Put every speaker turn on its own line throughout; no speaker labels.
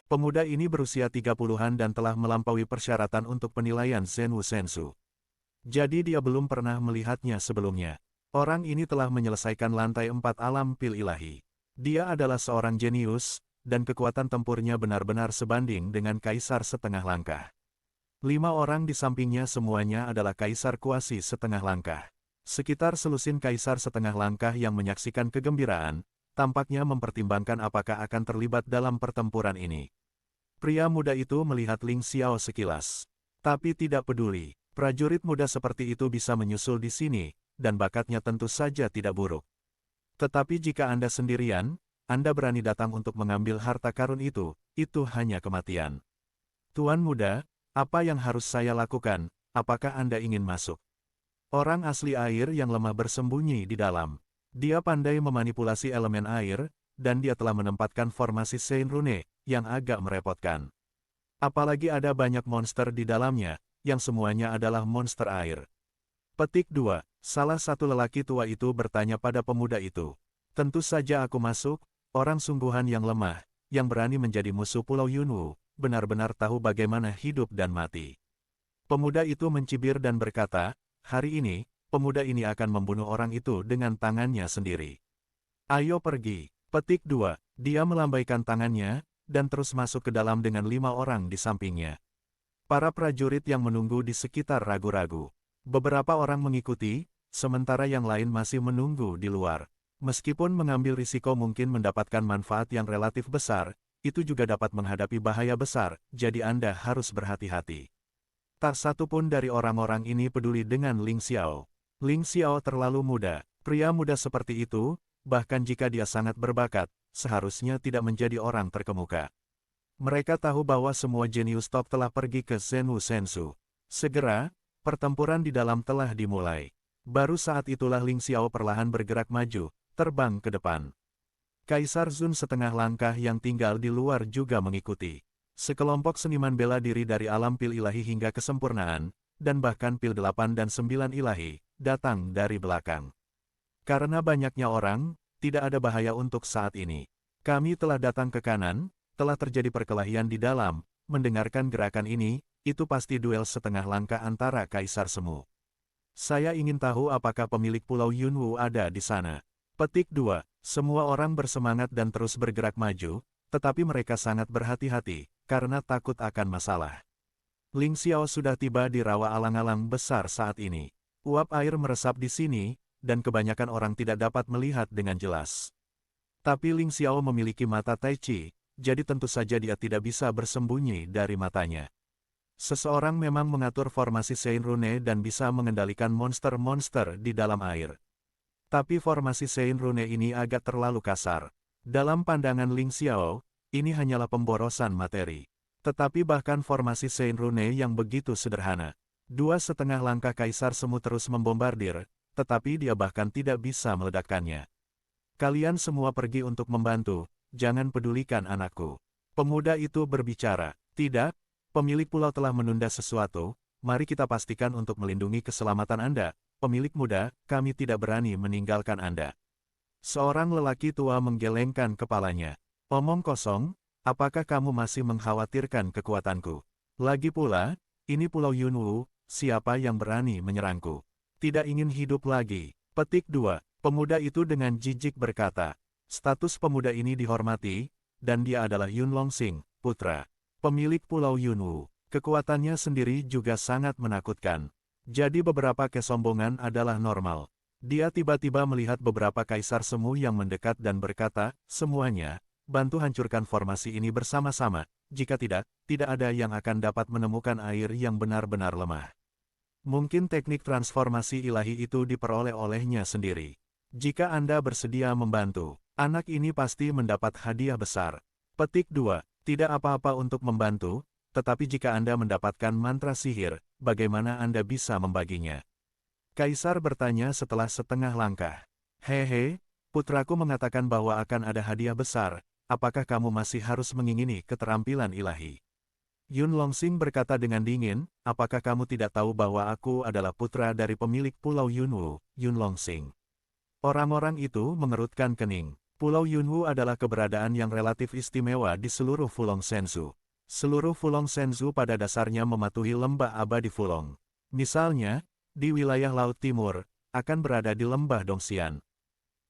Pemuda ini berusia 30-an dan telah melampaui persyaratan untuk penilaian Zenwu Sensu. Jadi dia belum pernah melihatnya sebelumnya. Orang ini telah menyelesaikan lantai 4 alam pil ilahi. Dia adalah seorang jenius, dan kekuatan tempurnya benar-benar sebanding dengan kaisar setengah langkah. 5 orang di sampingnya semuanya adalah kaisar kuasi setengah langkah. Sekitar selusin kaisar setengah langkah yang menyaksikan kegembiraan, tampaknya mempertimbangkan apakah akan terlibat dalam pertempuran ini. Pria muda itu melihat Ling Xiao sekilas. Tapi tidak peduli, prajurit muda seperti itu bisa menyusul di sini, dan bakatnya tentu saja tidak buruk. Tetapi jika Anda sendirian, Anda berani datang untuk mengambil harta karun itu hanya kematian. Tuan muda, apa yang harus saya lakukan? Apakah Anda ingin masuk? Orang asli air yang lemah bersembunyi di dalam. Dia pandai memanipulasi elemen air, dan dia telah menempatkan formasi Sein Rune, yang agak merepotkan. Apalagi ada banyak monster di dalamnya, yang semuanya adalah monster air. Petik 2. Salah satu lelaki tua itu bertanya pada pemuda itu. Tentu saja aku masuk, orang sungguhan yang lemah, yang berani menjadi musuh Pulau Yunwu, benar-benar tahu bagaimana hidup dan mati. Pemuda itu mencibir dan berkata, hari ini, pemuda ini akan membunuh orang itu dengan tangannya sendiri. Ayo pergi. Petik 2. Dia melambaikan tangannya, dan terus masuk ke dalam dengan 5 orang di sampingnya. Para prajurit yang menunggu di sekitar ragu-ragu. Beberapa orang mengikuti, sementara yang lain masih menunggu di luar. Meskipun mengambil risiko mungkin mendapatkan manfaat yang relatif besar, itu juga dapat menghadapi bahaya besar, jadi Anda harus berhati-hati. Tak satu pun dari orang-orang ini peduli dengan Ling Xiao. Ling Xiao terlalu muda, pria muda seperti itu, bahkan jika dia sangat berbakat, seharusnya tidak menjadi orang terkemuka. Mereka tahu bahwa semua jenius top telah pergi ke Zenwu Sensu. Segera, pertempuran di dalam telah dimulai. Baru saat itulah Ling Xiao perlahan bergerak maju, terbang ke depan. Kaisar Zun setengah langkah yang tinggal di luar juga mengikuti. Sekelompok seniman bela diri dari alam pil ilahi hingga kesempurnaan, dan bahkan pil 8 dan 9 ilahi, datang dari belakang. Karena banyaknya orang, tidak ada bahaya untuk saat ini. Kami telah datang ke kanan, telah terjadi perkelahian di dalam, mendengarkan gerakan ini, itu pasti duel setengah langkah antara kaisar semu. Saya ingin tahu apakah pemilik Pulau Yunwu ada di sana. Petik 2. Semua orang bersemangat dan terus bergerak maju, tetapi mereka sangat berhati-hati, karena takut akan masalah. Ling Xiao sudah tiba di rawa alang-alang besar saat ini. Uap air meresap di sini, dan kebanyakan orang tidak dapat melihat dengan jelas. Tapi Ling Xiao memiliki mata Tai Chi, jadi tentu saja dia tidak bisa bersembunyi dari matanya. Seseorang memang mengatur formasi Sein Rune dan bisa mengendalikan monster-monster di dalam air. Tapi formasi Sein Rune ini agak terlalu kasar. Dalam pandangan Ling Xiao, ini hanyalah pemborosan materi. Tetapi bahkan formasi Sein Rune yang begitu sederhana. 2,5 langkah kaisar semu terus membombardir, tetapi dia bahkan tidak bisa meledakkannya. Kalian semua pergi untuk membantu, jangan pedulikan anakku. Pemuda itu berbicara, tidak, pemilik pulau telah menunda sesuatu, mari kita pastikan untuk melindungi keselamatan Anda, pemilik muda, kami tidak berani meninggalkan Anda. Seorang lelaki tua menggelengkan kepalanya. Omong kosong, apakah kamu masih mengkhawatirkan kekuatanku? Lagi pula, ini Pulau Yunwu, siapa yang berani menyerangku? Tidak ingin hidup lagi. Petik 2. Pemuda itu dengan jijik berkata, status pemuda ini dihormati, dan dia adalah Yun Longsing, putra pemilik Pulau Yunwu. Kekuatannya sendiri juga sangat menakutkan. Jadi beberapa kesombongan adalah normal. Dia tiba-tiba melihat beberapa kaisar semu yang mendekat dan berkata, semuanya, bantu hancurkan formasi ini bersama-sama, jika tidak, tidak ada yang akan dapat menemukan air yang benar-benar lemah. Mungkin teknik transformasi ilahi itu diperoleh olehnya sendiri. Jika Anda bersedia membantu, anak ini pasti mendapat hadiah besar. Petik 2. Tidak apa-apa untuk membantu, tetapi jika Anda mendapatkan mantra sihir, bagaimana Anda bisa membaginya? Kaisar bertanya setelah setengah langkah. Hehe, putraku mengatakan bahwa akan ada hadiah besar, apakah kamu masih harus mengingini keterampilan ilahi? Yun Longsing berkata dengan dingin, apakah kamu tidak tahu bahwa aku adalah putra dari pemilik Pulau Yunwu, Yun Longsing? Orang-orang itu mengerutkan kening. Pulau Yunwu adalah keberadaan yang relatif istimewa di seluruh Fulong Senzu. Seluruh Fulong Senzu pada dasarnya mematuhi lembah abadi Fulong. Misalnya, di wilayah Laut Timur, akan berada di lembah Dongxian.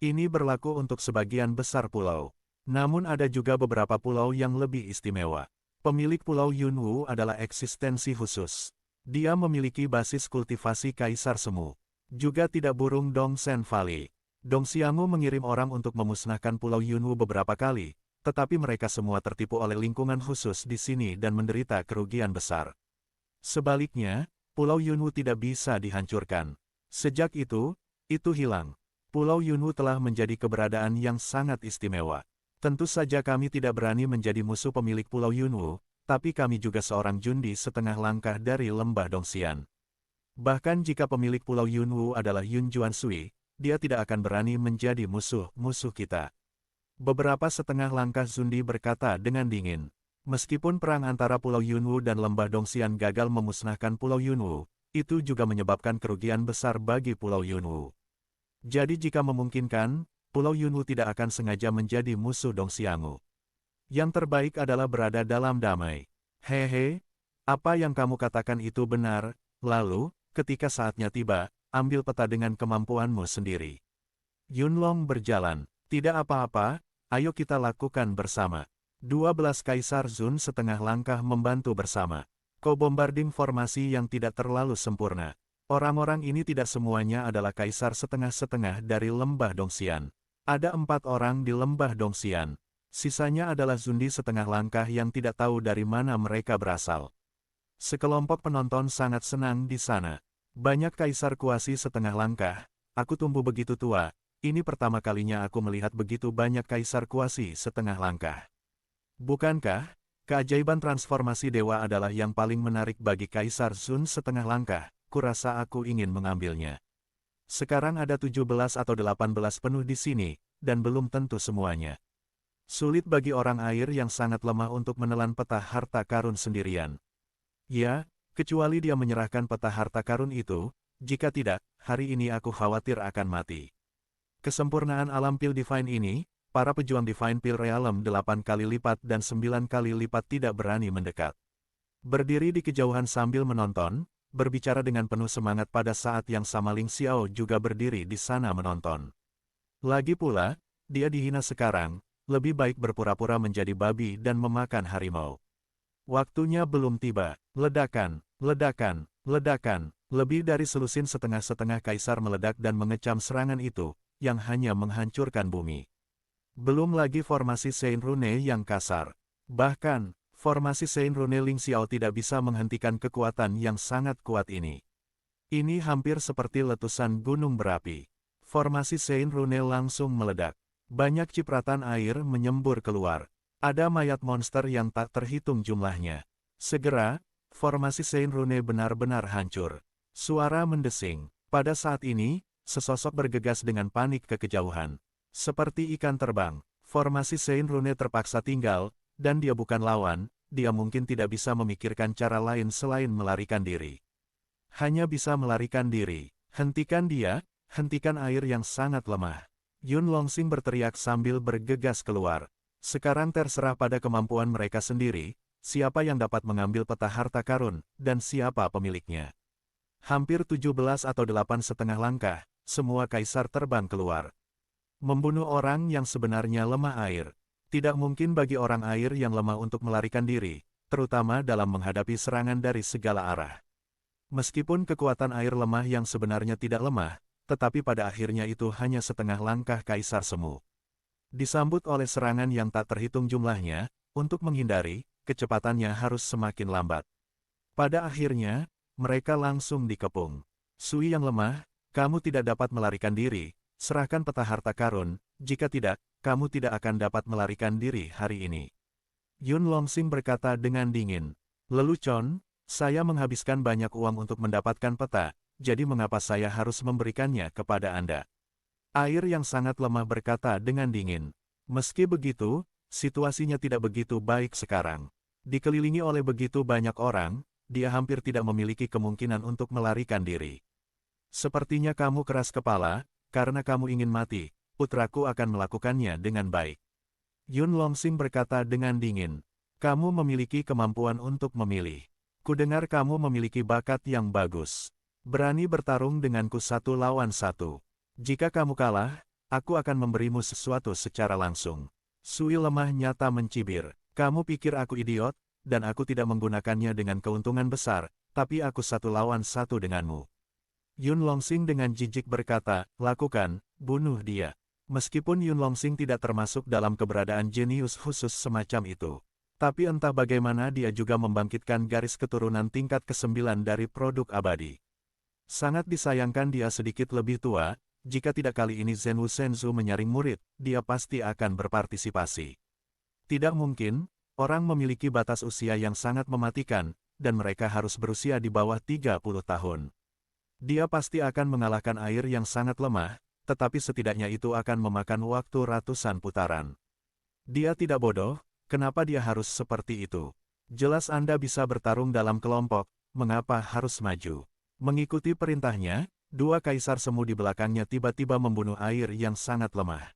Ini berlaku untuk sebagian besar pulau. Namun ada juga beberapa pulau yang lebih istimewa. Pemilik Pulau Yunwu adalah eksistensi khusus. Dia memiliki basis kultivasi kaisar semu. Juga tidak burung Dongsen Valley. Dongxiangu mengirim orang untuk memusnahkan Pulau Yunwu beberapa kali, tetapi mereka semua tertipu oleh lingkungan khusus di sini dan menderita kerugian besar. Sebaliknya, Pulau Yunwu tidak bisa dihancurkan. Sejak itu hilang. Pulau Yunwu telah menjadi keberadaan yang sangat istimewa. Tentu saja kami tidak berani menjadi musuh pemilik Pulau Yunwu, tapi kami juga seorang jundi setengah langkah dari lembah Dongxian. Bahkan jika pemilik Pulau Yunwu adalah Yun Juansui, dia tidak akan berani menjadi musuh kita. Beberapa setengah langkah Zundi berkata dengan dingin. Meskipun perang antara Pulau Yunwu dan lembah Dongxian gagal memusnahkan Pulau Yunwu, itu juga menyebabkan kerugian besar bagi Pulau Yunwu. Jadi jika memungkinkan, Pulau Yunwu tidak akan sengaja menjadi musuh Dongxiangu. Yang terbaik adalah berada dalam damai. Hehe, apa yang kamu katakan itu benar, lalu, ketika saatnya tiba, ambil peta dengan kemampuanmu sendiri. Yunlong berjalan. Tidak apa-apa, ayo kita lakukan bersama. 12 Kaisar Zun setengah langkah membantu bersama. Bombarding formasi yang tidak terlalu sempurna. Orang-orang ini tidak semuanya adalah kaisar setengah-setengah dari lembah Dongxian. Ada 4 orang di lembah Dongxian. Sisanya adalah Zundi setengah langkah yang tidak tahu dari mana mereka berasal. Sekelompok penonton sangat senang di sana. Banyak kaisar kuasi setengah langkah. Aku tumbuh begitu tua. Ini pertama kalinya aku melihat begitu banyak kaisar kuasi setengah langkah. Bukankah, keajaiban transformasi dewa adalah yang paling menarik bagi Kaisar Zun setengah langkah? Kurasa aku ingin mengambilnya. Sekarang ada 17 atau 18 penuh di sini, dan belum tentu semuanya. Sulit bagi orang air yang sangat lemah untuk menelan peta harta karun sendirian. Ya, kecuali dia menyerahkan peta harta karun itu, jika tidak, hari ini aku khawatir akan mati. Kesempurnaan alam Pil Divine ini, para pejuang Divine Pil Realm 8 kali lipat dan 9 kali lipat tidak berani mendekat. Berdiri di kejauhan sambil menonton, berbicara dengan penuh semangat pada saat yang sama Ling Xiao juga berdiri di sana menonton. Lagi pula, dia dihina sekarang, lebih baik berpura-pura menjadi babi dan memakan harimau. Waktunya belum tiba. Ledakan, ledakan, ledakan. Lebih dari selusin setengah-setengah kaisar meledak dan mengecam serangan itu, yang hanya menghancurkan bumi. Belum lagi formasi Saint Rune yang kasar. Bahkan, formasi Saint Rune Ling Xiao tidak bisa menghentikan kekuatan yang sangat kuat ini. Ini hampir seperti letusan gunung berapi. Formasi Saint Rune langsung meledak. Banyak cipratan air menyembur keluar. Ada mayat monster yang tak terhitung jumlahnya. Segera, formasi Saint Rune benar-benar hancur. Suara mendesing. Pada saat ini, sesosok bergegas dengan panik ke kejauhan. Seperti ikan terbang, formasi Saint Rune terpaksa tinggal, dan dia bukan lawan, dia mungkin tidak bisa memikirkan cara lain selain melarikan diri. Hanya bisa melarikan diri. Hentikan dia, hentikan air yang sangat lemah. Yun Longxing berteriak sambil bergegas keluar. Sekarang terserah pada kemampuan mereka sendiri, siapa yang dapat mengambil peta harta karun, dan siapa pemiliknya. Hampir 17 atau 8,5 langkah, semua kaisar terbang keluar. Membunuh orang yang sebenarnya lemah air. Tidak mungkin bagi orang air yang lemah untuk melarikan diri, terutama dalam menghadapi serangan dari segala arah. Meskipun kekuatan air lemah yang sebenarnya tidak lemah, tetapi pada akhirnya itu hanya setengah langkah kaisar semu. Disambut oleh serangan yang tak terhitung jumlahnya, untuk menghindari, kecepatannya harus semakin lambat. Pada akhirnya, mereka langsung dikepung. Sui yang lemah, kamu tidak dapat melarikan diri, serahkan peta harta karun, jika tidak, kamu tidak akan dapat melarikan diri hari ini. Yun Longxing berkata dengan dingin. Lelucon, saya menghabiskan banyak uang untuk mendapatkan peta, jadi mengapa saya harus memberikannya kepada Anda? Air yang sangat lemah berkata dengan dingin. Meski begitu, situasinya tidak begitu baik sekarang. Dikelilingi oleh begitu banyak orang, dia hampir tidak memiliki kemungkinan untuk melarikan diri. Sepertinya kamu keras kepala, karena kamu ingin mati, putraku akan melakukannya dengan baik. Yun Longsing berkata dengan dingin, kamu memiliki kemampuan untuk memilih. Kudengar kamu memiliki bakat yang bagus. Berani bertarung denganku 1 lawan 1. Jika kamu kalah, aku akan memberimu sesuatu secara langsung. Sui lemah nyata mencibir. Kamu pikir aku idiot, dan aku tidak menggunakannya dengan keuntungan besar, tapi aku 1 lawan 1 denganmu. Yun Longsing dengan jijik berkata, lakukan, bunuh dia. Meskipun Yun Longsing tidak termasuk dalam keberadaan jenius khusus semacam itu. Tapi entah bagaimana dia juga membangkitkan garis keturunan tingkat ke-9 dari produk abadi. Sangat disayangkan dia sedikit lebih tua, jika tidak kali ini Zhen Wushenzhou menyaring murid, dia pasti akan berpartisipasi. Tidak mungkin, orang memiliki batas usia yang sangat mematikan, dan mereka harus berusia di bawah 30 tahun. Dia pasti akan mengalahkan air yang sangat lemah, tetapi setidaknya itu akan memakan waktu ratusan putaran. Dia tidak bodoh, kenapa dia harus seperti itu? Jelas Anda bisa bertarung dalam kelompok, mengapa harus maju? Mengikuti perintahnya, 2 kaisar semu di belakangnya tiba-tiba membunuh air yang sangat lemah.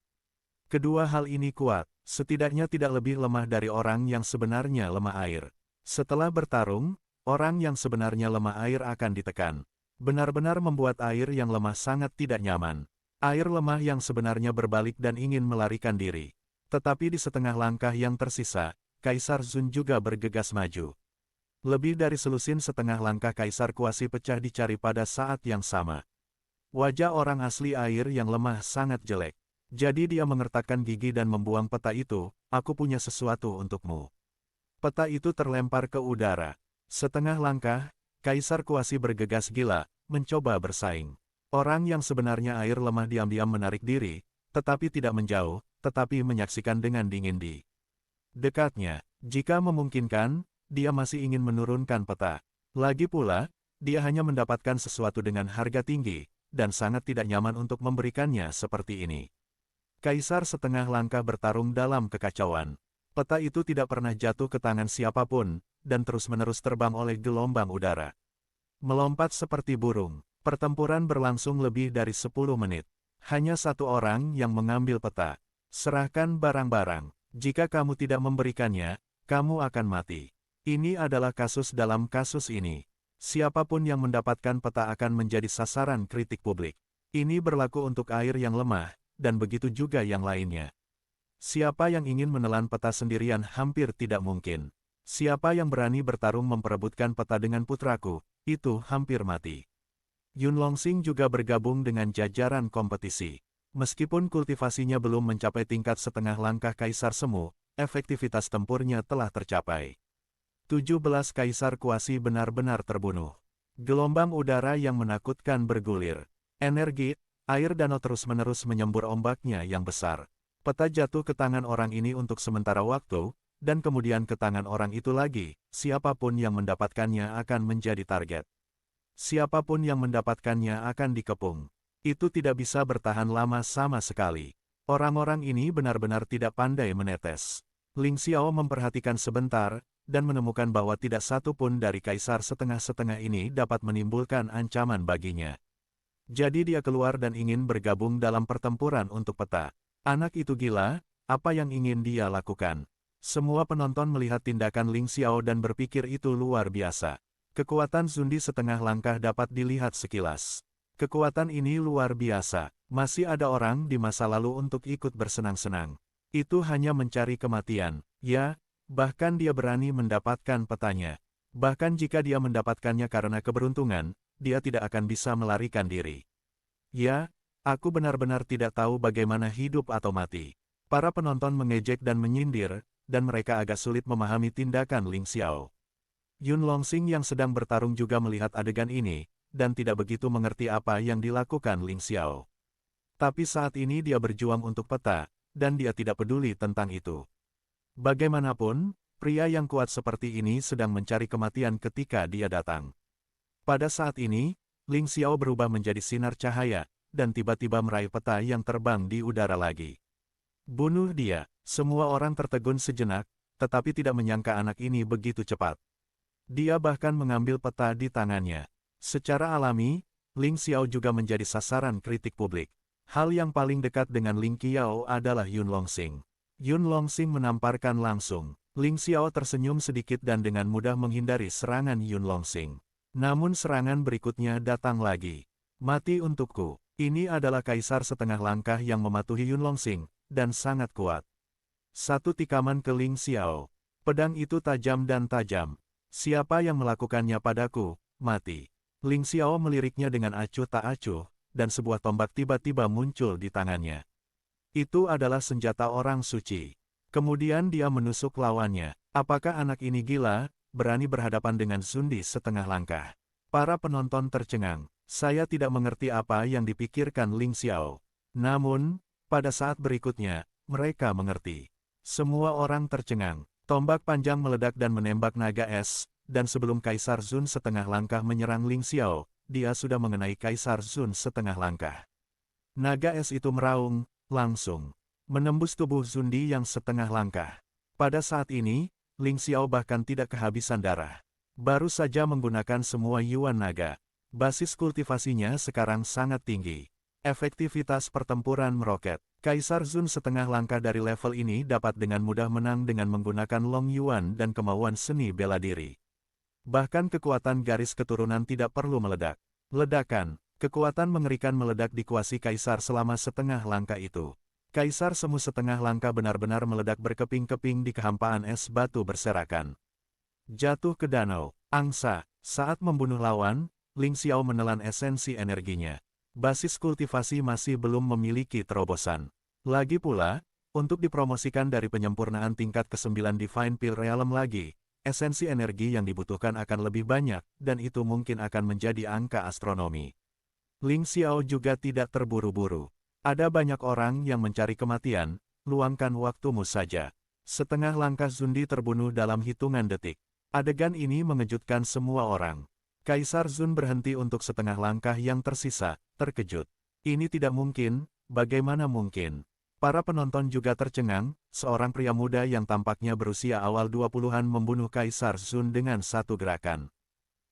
Kedua hal ini kuat, setidaknya tidak lebih lemah dari orang yang sebenarnya lemah air. Setelah bertarung, orang yang sebenarnya lemah air akan ditekan. Benar-benar membuat air yang lemah sangat tidak nyaman. Air lemah yang sebenarnya berbalik dan ingin melarikan diri. Tetapi di setengah langkah yang tersisa, Kaisar Zun juga bergegas maju. Lebih dari selusin setengah langkah Kaisar Kuasi pecah dicari pada saat yang sama. Wajah orang asli air yang lemah sangat jelek. Jadi dia mengertakkan gigi dan membuang peta itu, aku punya sesuatu untukmu. Peta itu terlempar ke udara. Setengah langkah, Kaisar Kuasi bergegas gila, mencoba bersaing. Orang yang sebenarnya air lemah diam-diam menarik diri, tetapi tidak menjauh, tetapi menyaksikan dengan dingin di dekatnya. Jika memungkinkan, dia masih ingin menurunkan peta. Lagi pula, dia hanya mendapatkan sesuatu dengan harga tinggi, dan sangat tidak nyaman untuk memberikannya seperti ini. Kaisar setengah langkah bertarung dalam kekacauan. Peta itu tidak pernah jatuh ke tangan siapapun, dan terus-menerus terbang oleh gelombang udara. Melompat seperti burung, pertempuran berlangsung lebih dari 10 menit. Hanya 1 orang yang mengambil peta. Serahkan barang-barang. Jika kamu tidak memberikannya, kamu akan mati. Ini adalah kasus dalam kasus ini. Siapapun yang mendapatkan peta akan menjadi sasaran kritik publik. Ini berlaku untuk air yang lemah, dan begitu juga yang lainnya. Siapa yang ingin menelan peta sendirian hampir tidak mungkin. Siapa yang berani bertarung memperebutkan peta dengan putraku, itu hampir mati. Yun Longsing juga bergabung dengan jajaran kompetisi. Meskipun kultivasinya belum mencapai tingkat setengah langkah Kaisar Semu, efektivitas tempurnya telah tercapai. 17 Kaisar Kuasi benar-benar terbunuh. Gelombang udara yang menakutkan bergulir. Energi, air danau terus-menerus menyembur ombaknya yang besar. Peta jatuh ke tangan orang ini untuk sementara waktu, dan kemudian ke tangan orang itu lagi. Siapapun yang mendapatkannya akan menjadi target. Siapapun yang mendapatkannya akan dikepung. Itu tidak bisa bertahan lama sama sekali. Orang-orang ini benar-benar tidak pandai menetes. Ling Xiao memperhatikan sebentar, dan menemukan bahwa tidak satu pun dari kaisar setengah-setengah ini dapat menimbulkan ancaman baginya. Jadi dia keluar dan ingin bergabung dalam pertempuran untuk peta. Anak itu gila, apa yang ingin dia lakukan? Semua penonton melihat tindakan Ling Xiao dan berpikir itu luar biasa. Kekuatan Zundi setengah langkah dapat dilihat sekilas. Kekuatan ini luar biasa. Masih ada orang di masa lalu untuk ikut bersenang-senang. Itu hanya mencari kematian. Ya, bahkan dia berani mendapatkan petanya. Bahkan jika dia mendapatkannya karena keberuntungan, dia tidak akan bisa melarikan diri. Ya, aku benar-benar tidak tahu bagaimana hidup atau mati. Para penonton mengejek dan menyindir, dan mereka agak sulit memahami tindakan Ling Xiao. Yun Longsing yang sedang bertarung juga melihat adegan ini, dan tidak begitu mengerti apa yang dilakukan Ling Xiao. Tapi saat ini dia berjuang untuk peta, dan dia tidak peduli tentang itu. Bagaimanapun, pria yang kuat seperti ini sedang mencari kematian ketika dia datang. Pada saat ini, Ling Xiao berubah menjadi sinar cahaya, dan tiba-tiba meraih peta yang terbang di udara lagi. Bunuh dia. Semua orang tertegun sejenak, tetapi tidak menyangka anak ini begitu cepat. Dia bahkan mengambil peta di tangannya. Secara alami, Ling Xiao juga menjadi sasaran kritik publik. Hal yang paling dekat dengan Ling Qiao adalah Yun Longsing. Yun Longsing menamparkan langsung. Ling Xiao tersenyum sedikit dan dengan mudah menghindari serangan Yun Longsing. Namun serangan berikutnya datang lagi. Mati untukku. Ini adalah kaisar setengah langkah yang mematuhi Yun Longsing, dan sangat kuat. Satu tikaman ke Ling Xiao. Pedang itu tajam dan tajam. Siapa yang melakukannya padaku, mati. Ling Xiao meliriknya dengan acuh tak acuh, dan sebuah tombak tiba-tiba muncul di tangannya. Itu adalah senjata orang suci. Kemudian dia menusuk lawannya. Apakah anak ini gila, berani berhadapan dengan Zundi setengah langkah? Para penonton tercengang. Saya tidak mengerti apa yang dipikirkan Ling Xiao. Namun, pada saat berikutnya, mereka mengerti. Semua orang tercengang. Tombak panjang meledak dan menembak naga es, dan sebelum Kaisar Zun setengah langkah menyerang Ling Xiao, dia sudah mengenai Kaisar Zun setengah langkah. Naga es itu meraung, langsung menembus tubuh Zundi yang setengah langkah. Pada saat ini, Ling Xiao bahkan tidak kehabisan darah. Baru saja menggunakan semua Yuan naga. Basis kultivasinya sekarang sangat tinggi. Efektivitas pertempuran meroket. Kaisar Zun setengah langkah dari level ini dapat dengan mudah menang dengan menggunakan Long Yuan dan kemauan seni bela diri. Bahkan kekuatan garis keturunan tidak perlu meledak. Ledakan, kekuatan mengerikan meledak di kuasi Kaisar selama setengah langkah itu. Kaisar semu setengah langkah benar-benar meledak berkeping-keping di kehampaan es batu berserakan. Jatuh ke danau, angsa, saat membunuh lawan, Ling Xiao menelan esensi energinya. Basis kultivasi masih belum memiliki terobosan. Lagi pula, untuk dipromosikan dari penyempurnaan tingkat ke-9 Divine Pil Realm lagi, esensi energi yang dibutuhkan akan lebih banyak, dan itu mungkin akan menjadi angka astronomi. Ling Xiao juga tidak terburu-buru. Ada banyak orang yang mencari kematian, luangkan waktumu saja. Setengah langkah Zundi terbunuh dalam hitungan detik. Adegan ini mengejutkan semua orang. Kaisar Zun berhenti untuk setengah langkah yang tersisa, terkejut. Ini tidak mungkin, bagaimana mungkin? Para penonton juga tercengang, seorang pria muda yang tampaknya berusia awal 20-an membunuh Kaisar Zun dengan satu gerakan.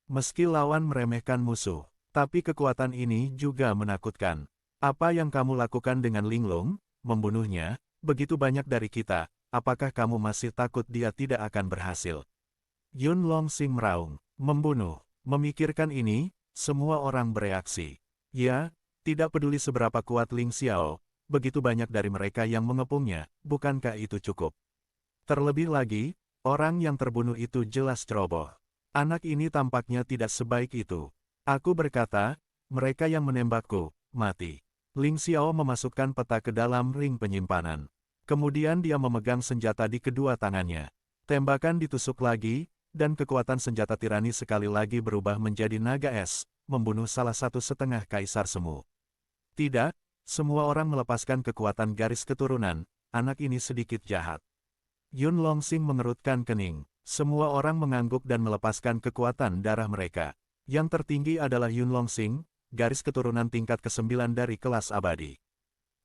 Meski lawan meremehkan musuh, tapi kekuatan ini juga menakutkan. Apa yang kamu lakukan dengan Linglong? Membunuhnya, begitu banyak dari kita, apakah kamu masih takut dia tidak akan berhasil? Yun Longsing meraung, membunuh. Memikirkan ini, semua orang bereaksi. Ya, tidak peduli seberapa kuat Ling Xiao, begitu banyak dari mereka yang mengepungnya, bukankah itu cukup? Terlebih lagi, orang yang terbunuh itu jelas ceroboh. Anak ini tampaknya tidak sebaik itu. Aku berkata, mereka yang menembakku, mati. Ling Xiao memasukkan peta ke dalam ring penyimpanan. Kemudian dia memegang senjata di kedua tangannya. Tembakan ditusuk lagi, dan kekuatan senjata tirani sekali lagi berubah menjadi naga es, membunuh salah satu setengah kaisar semu. Tidak, semua orang melepaskan kekuatan garis keturunan, anak ini sedikit jahat. Yun Longsing mengerutkan kening. Semua orang mengangguk dan melepaskan kekuatan darah mereka. Yang tertinggi adalah Yun Longsing, garis keturunan tingkat ke-9 dari kelas abadi.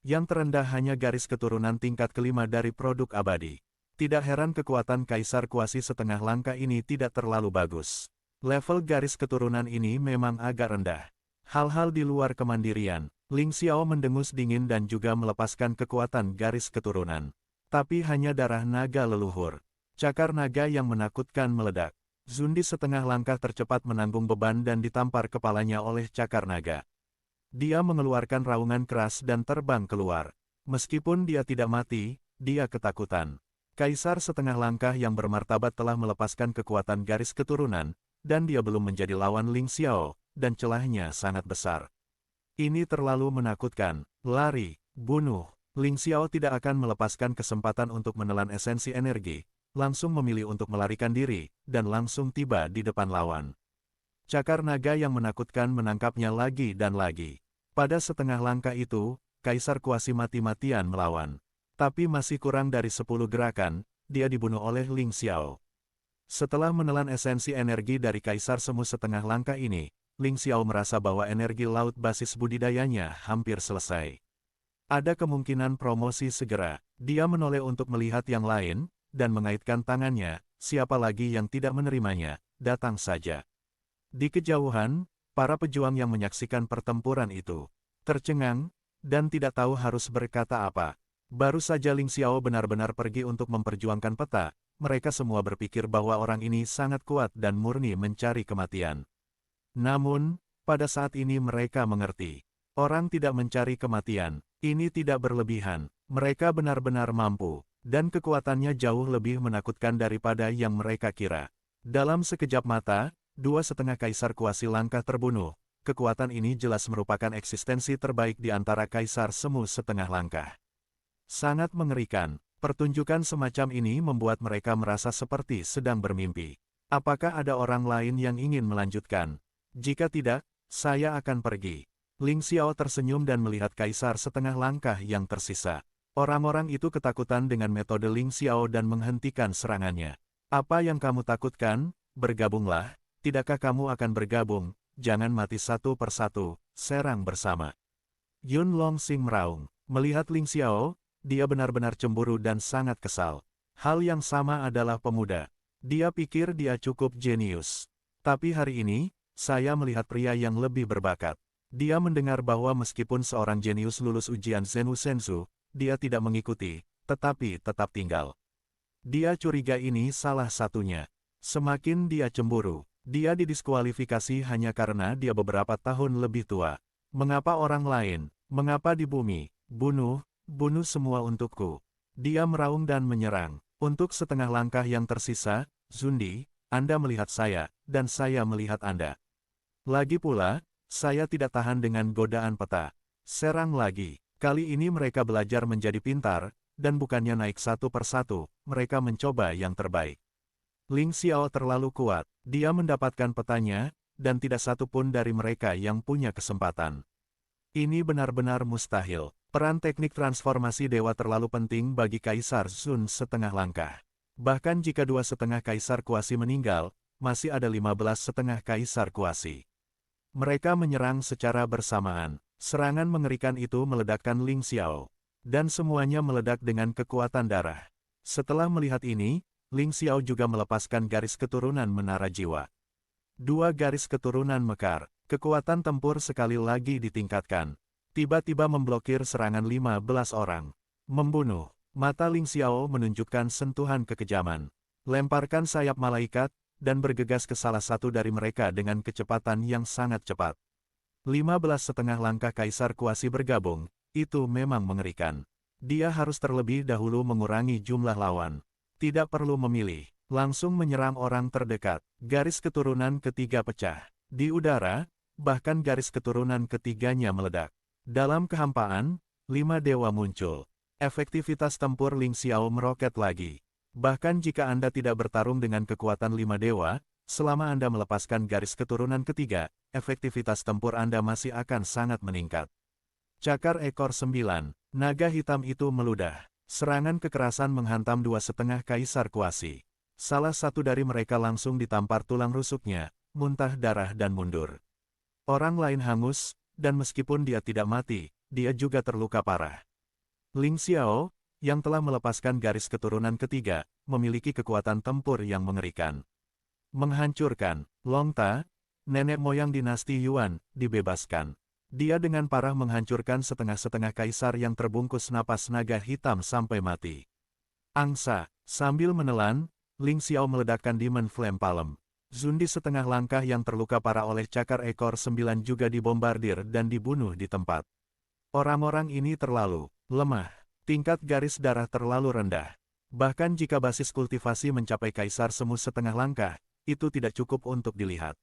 Yang terendah hanya garis keturunan tingkat ke-5 dari produk abadi. Tidak heran kekuatan Kaisar Kuasi setengah langkah ini tidak terlalu bagus. Level garis keturunan ini memang agak rendah. Hal-hal di luar kemandirian, Ling Xiao mendengus dingin dan juga melepaskan kekuatan garis keturunan. Tapi hanya darah naga leluhur. Cakar naga yang menakutkan meledak. Zundi setengah langkah tercepat menanggung beban dan ditampar kepalanya oleh cakar naga. Dia mengeluarkan raungan keras dan terbang keluar. Meskipun dia tidak mati, dia ketakutan. Kaisar setengah langkah yang bermartabat telah melepaskan kekuatan garis keturunan, dan dia belum menjadi lawan Ling Xiao, dan celahnya sangat besar. Ini terlalu menakutkan. Lari, bunuh. Ling Xiao tidak akan melepaskan kesempatan untuk menelan esensi energi. Langsung memilih untuk melarikan diri, dan langsung tiba di depan lawan. Cakar naga yang menakutkan menangkapnya lagi dan lagi. Pada setengah langkah itu, Kaisar Kuasi mati-matian melawan. Tapi masih kurang dari 10 gerakan, dia dibunuh oleh Ling Xiao. Setelah menelan esensi energi dari Kaisar Semu setengah langkah ini, Ling Xiao merasa bahwa energi laut basis budidayanya hampir selesai. Ada kemungkinan promosi segera. Dia menoleh untuk melihat yang lain, dan mengaitkan tangannya, siapa lagi yang tidak menerimanya, datang saja. Di kejauhan, para pejuang yang menyaksikan pertempuran itu tercengang, dan tidak tahu harus berkata apa. Baru saja Ling Xiao benar-benar pergi untuk memperjuangkan peta, mereka semua berpikir bahwa orang ini sangat kuat dan murni mencari kematian. Namun, pada saat ini mereka mengerti. Orang tidak mencari kematian, ini tidak berlebihan, mereka benar-benar mampu, dan kekuatannya jauh lebih menakutkan daripada yang mereka kira. Dalam sekejap mata, 2,5 kaisar kuasi langkah terbunuh. Kekuatan ini jelas merupakan eksistensi terbaik di antara kaisar semu setengah langkah. Sangat mengerikan, pertunjukan semacam ini membuat mereka merasa seperti sedang bermimpi. Apakah ada orang lain yang ingin melanjutkan? Jika tidak, saya akan pergi. Ling Xiao tersenyum dan melihat kaisar setengah langkah yang tersisa. Orang-orang itu ketakutan dengan metode Ling Xiao dan menghentikan serangannya. Apa yang kamu takutkan? Bergabunglah. Tidakkah kamu akan bergabung? Jangan mati satu persatu, serang bersama. Yun Longsing meraung. Melihat Ling Xiao, dia benar-benar cemburu dan sangat kesal. Hal yang sama adalah pemuda. Dia pikir dia cukup jenius. Tapi hari ini, saya melihat pria yang lebih berbakat. Dia mendengar bahwa meskipun seorang jenius lulus ujian Zenwu Sensu, dia tidak mengikuti, tetapi tetap tinggal. Dia curiga ini salah satunya. Semakin dia cemburu, dia didiskualifikasi hanya karena dia beberapa tahun lebih tua. Mengapa orang lain? Mengapa di bumi? Bunuh semua untukku. Dia meraung dan menyerang. Untuk setengah langkah yang tersisa, Zundi, Anda melihat saya, dan saya melihat Anda. Lagi pula, saya tidak tahan dengan godaan peta. Serang lagi. Kali ini mereka belajar menjadi pintar, dan bukannya naik satu persatu, mereka mencoba yang terbaik. Ling Xiao terlalu kuat, dia mendapatkan petanya, dan tidak satu pun dari mereka yang punya kesempatan. Ini benar-benar mustahil. Peran teknik transformasi dewa terlalu penting bagi Kaisar Sun setengah langkah. Bahkan jika 2,5 kaisar kuasi meninggal, masih ada 15,5 kaisar kuasi. Mereka menyerang secara bersamaan. Serangan mengerikan itu meledakkan Ling Xiao. Dan semuanya meledak dengan kekuatan darah. Setelah melihat ini, Ling Xiao juga melepaskan garis keturunan menara jiwa. 2 garis keturunan mekar. Kekuatan tempur sekali lagi ditingkatkan. Tiba-tiba memblokir serangan 15 orang. Membunuh. Mata Ling Xiao menunjukkan sentuhan kekejaman. Lemparkan sayap malaikat, dan bergegas ke salah satu dari mereka dengan kecepatan yang sangat cepat. 15,5 langkah kaisar kuasi bergabung, itu memang mengerikan. Dia harus terlebih dahulu mengurangi jumlah lawan. Tidak perlu memilih, langsung menyerang orang terdekat. Garis keturunan ketiga pecah. Di udara, bahkan garis keturunan ketiganya meledak. Dalam kehampaan, 5 dewa muncul. Efektivitas tempur Ling Xiao meroket lagi. Bahkan jika Anda tidak bertarung dengan kekuatan 5 dewa, selama Anda melepaskan garis keturunan ketiga, efektivitas tempur Anda masih akan sangat meningkat. Cakar ekor 9, naga hitam itu meludah. Serangan kekerasan menghantam 2,5 kaisar kuasi. Salah satu dari mereka langsung ditampar tulang rusuknya, muntah darah dan mundur. Orang lain hangus, dan meskipun dia tidak mati, dia juga terluka parah. Ling Xiao, yang telah melepaskan garis keturunan ketiga, memiliki kekuatan tempur yang mengerikan. Menghancurkan, Long Ta, nenek moyang dinasti Yuan, dibebaskan. Dia dengan parah menghancurkan setengah-setengah kaisar yang terbungkus napas naga hitam sampai mati. Angsa, sambil menelan, Ling Xiao meledakkan Demon Flame Palm. Zundi setengah langkah yang terluka parah oleh cakar ekor 9 juga dibombardir dan dibunuh di tempat. Orang-orang ini terlalu lemah. Tingkat garis darah terlalu rendah. Bahkan jika basis kultivasi mencapai kaisar semu setengah langkah, itu tidak cukup untuk dilihat.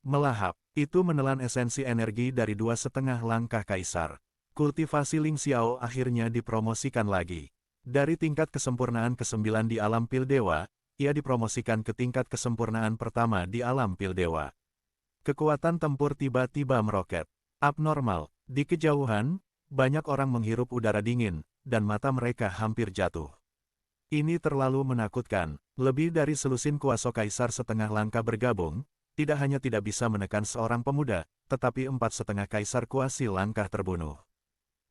Melahap, itu menelan esensi energi dari 2,5 langkah kaisar. Kultivasi Ling Xiao akhirnya dipromosikan lagi. Dari tingkat kesempurnaan ke-9 di alam pil dewa, ia dipromosikan ke tingkat kesempurnaan pertama di alam pil dewa. Kekuatan tempur tiba-tiba meroket. Abnormal, di kejauhan, banyak orang menghirup udara dingin, dan mata mereka hampir jatuh. Ini terlalu menakutkan. Lebih dari selusin kuasa kaisar setengah langkah bergabung, tidak hanya tidak bisa menekan seorang pemuda, tetapi 4,5 kaisar kuasi langkah terbunuh.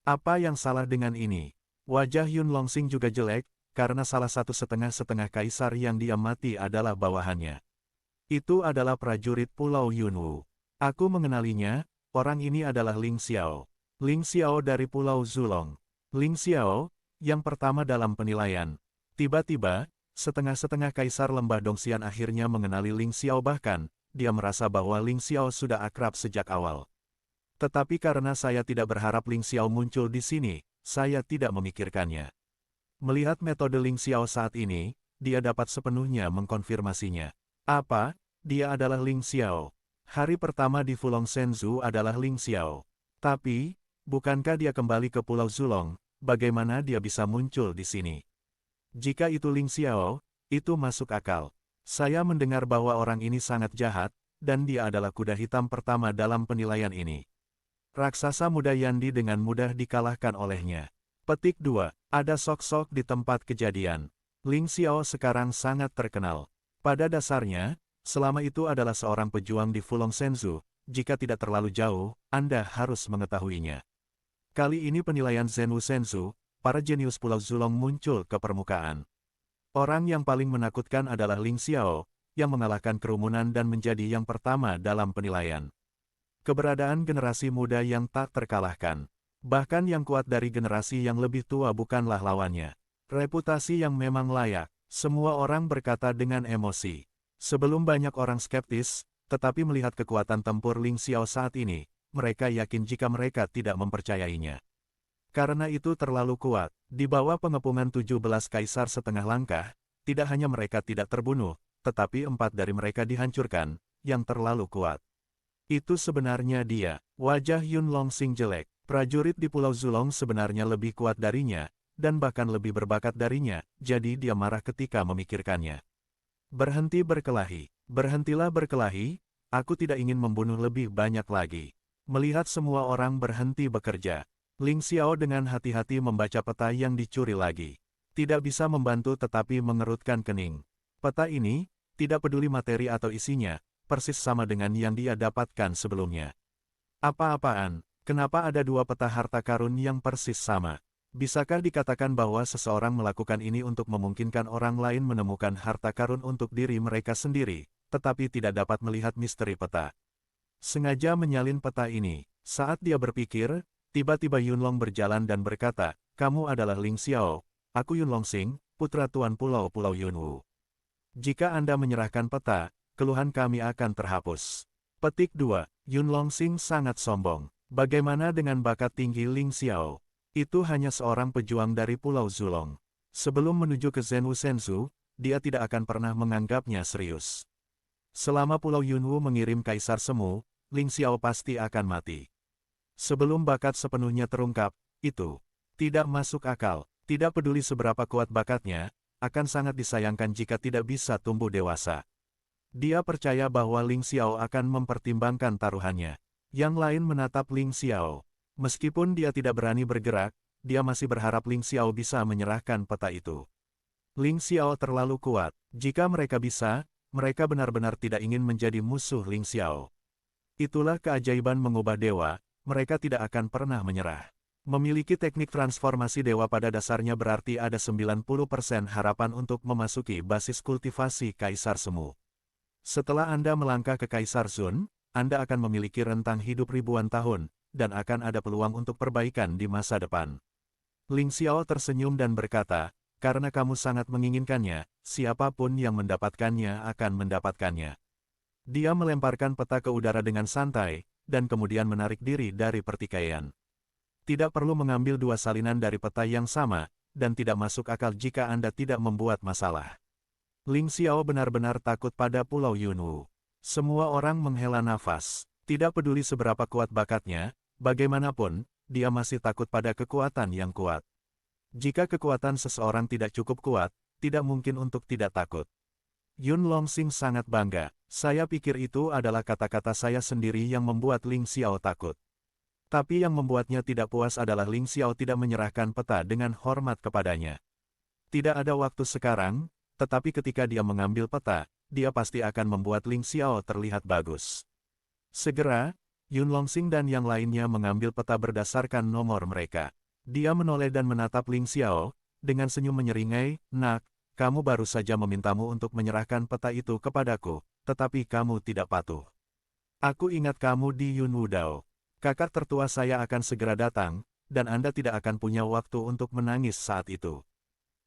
Apa yang salah dengan ini? Wajah Yun Longsing juga jelek, karena salah satu setengah kaisar yang dia mati adalah bawahannya. Itu adalah prajurit Pulau Yunwu. Aku mengenalinya, orang ini adalah Ling Xiao. Ling Xiao dari Pulau Zulong. Ling Xiao, yang pertama dalam penilaian. Tiba-tiba, setengah-setengah Kaisar Lembah Dongxian akhirnya mengenali Ling Xiao, bahkan, dia merasa bahwa Ling Xiao sudah akrab sejak awal. Tetapi karena saya tidak berharap Ling Xiao muncul di sini, saya tidak memikirkannya. Melihat metode Ling Xiao saat ini, dia dapat sepenuhnya mengkonfirmasinya. Apa? Dia adalah Ling Xiao. Hari pertama di Fulong Shenzhou adalah Ling Xiao. Tapi, bukankah dia kembali ke Pulau Zulong? Bagaimana dia bisa muncul di sini? Jika itu Ling Xiao, itu masuk akal. Saya mendengar bahwa orang ini sangat jahat, dan dia adalah kuda hitam pertama dalam penilaian ini. Raksasa muda Yandi dengan mudah dikalahkan olehnya. Petik 2. Ada sok-sok di tempat kejadian. Ling Xiao sekarang sangat terkenal. Pada dasarnya, selama itu adalah seorang pejuang di Fulong Shenzhou, jika tidak terlalu jauh, Anda harus mengetahuinya. Kali ini penilaian Zhenwu Shenzhou, para jenius Pulau Zulong muncul ke permukaan. Orang yang paling menakutkan adalah Ling Xiao, yang mengalahkan kerumunan dan menjadi yang pertama dalam penilaian. Keberadaan generasi muda yang tak terkalahkan. Bahkan yang kuat dari generasi yang lebih tua bukanlah lawannya. Reputasi yang memang layak. Semua orang berkata dengan emosi. Sebelum banyak orang skeptis, tetapi melihat kekuatan tempur Ling Xiao saat ini, mereka yakin jika mereka tidak mempercayainya. Karena itu terlalu kuat, di bawah pengepungan 17 kaisar setengah langkah, tidak hanya mereka tidak terbunuh, tetapi 4 dari mereka dihancurkan, yang terlalu kuat. Itu sebenarnya dia. Wajah Yun Longsing jelek. Prajurit di Pulau Zulong sebenarnya lebih kuat darinya, dan bahkan lebih berbakat darinya, jadi dia marah ketika memikirkannya. Berhenti berkelahi. Berhentilah berkelahi, aku tidak ingin membunuh lebih banyak lagi. Melihat semua orang berhenti bekerja, Ling Xiao dengan hati-hati membaca peta yang dicuri lagi. Tidak bisa membantu tetapi mengerutkan kening. Peta ini, tidak peduli materi atau isinya, persis sama dengan yang dia dapatkan sebelumnya. Apa-apaan, kenapa ada 2 peta harta karun yang persis sama? Bisakah dikatakan bahwa seseorang melakukan ini untuk memungkinkan orang lain menemukan harta karun untuk diri mereka sendiri, tetapi tidak dapat melihat misteri peta? Sengaja menyalin peta ini. Saat dia berpikir, tiba-tiba Yunlong berjalan dan berkata, "Kamu adalah Ling Xiao, aku Yun Longsing, putra Tuan Pulau-Pulau Yunwu. Jika Anda menyerahkan peta, keluhan kami akan terhapus." Petik 2. Yun Longsing sangat sombong. Bagaimana dengan bakat tinggi Ling Xiao? Itu hanya seorang pejuang dari Pulau Zulong. Sebelum menuju ke Zhenwu Shenzhou, dia tidak akan pernah menganggapnya serius. Selama Pulau Yunwu mengirim Kaisar Semu, Ling Xiao pasti akan mati. Sebelum bakat sepenuhnya terungkap, itu tidak masuk akal. Tidak peduli seberapa kuat bakatnya, akan sangat disayangkan jika tidak bisa tumbuh dewasa. Dia percaya bahwa Ling Xiao akan mempertimbangkan taruhannya. Yang lain menatap Ling Xiao. Meskipun dia tidak berani bergerak, dia masih berharap Ling Xiao bisa menyerahkan peta itu. Ling Xiao terlalu kuat. Jika mereka bisa, mereka benar-benar tidak ingin menjadi musuh Ling Xiao. Itulah keajaiban mengubah dewa, mereka tidak akan pernah menyerah. Memiliki teknik transformasi dewa pada dasarnya berarti ada 90% harapan untuk memasuki basis kultivasi Kaisar Semu. Setelah Anda melangkah ke Kaisar Zun, Anda akan memiliki rentang hidup ribuan tahun, dan akan ada peluang untuk perbaikan di masa depan. Ling Xiao tersenyum dan berkata, "Karena kamu sangat menginginkannya, siapapun yang mendapatkannya akan mendapatkannya." Dia melemparkan peta ke udara dengan santai, dan kemudian menarik diri dari pertikaian. Tidak perlu mengambil 2 salinan dari peta yang sama, dan tidak masuk akal jika Anda tidak membuat masalah. Ling Xiao benar-benar takut pada Pulau Yunwu. Semua orang menghela nafas. Tidak peduli seberapa kuat bakatnya, bagaimanapun, dia masih takut pada kekuatan yang kuat. Jika kekuatan seseorang tidak cukup kuat, tidak mungkin untuk tidak takut. Yun Longsing sangat bangga. Saya pikir itu adalah kata-kata saya sendiri yang membuat Ling Xiao takut. Tapi yang membuatnya tidak puas adalah Ling Xiao tidak menyerahkan peta dengan hormat kepadanya. Tidak ada waktu sekarang, tetapi ketika dia mengambil peta, dia pasti akan membuat Ling Xiao terlihat bagus. Segera, Yun Longsing dan yang lainnya mengambil peta berdasarkan nomor mereka. Dia menoleh dan menatap Ling Xiao, dengan senyum menyeringai, "Nak, kamu baru saja memintamu untuk menyerahkan peta itu kepadaku, tetapi kamu tidak patuh. Aku ingat kamu di Yunwu Dao. Kakak tertua saya akan segera datang, dan Anda tidak akan punya waktu untuk menangis saat itu.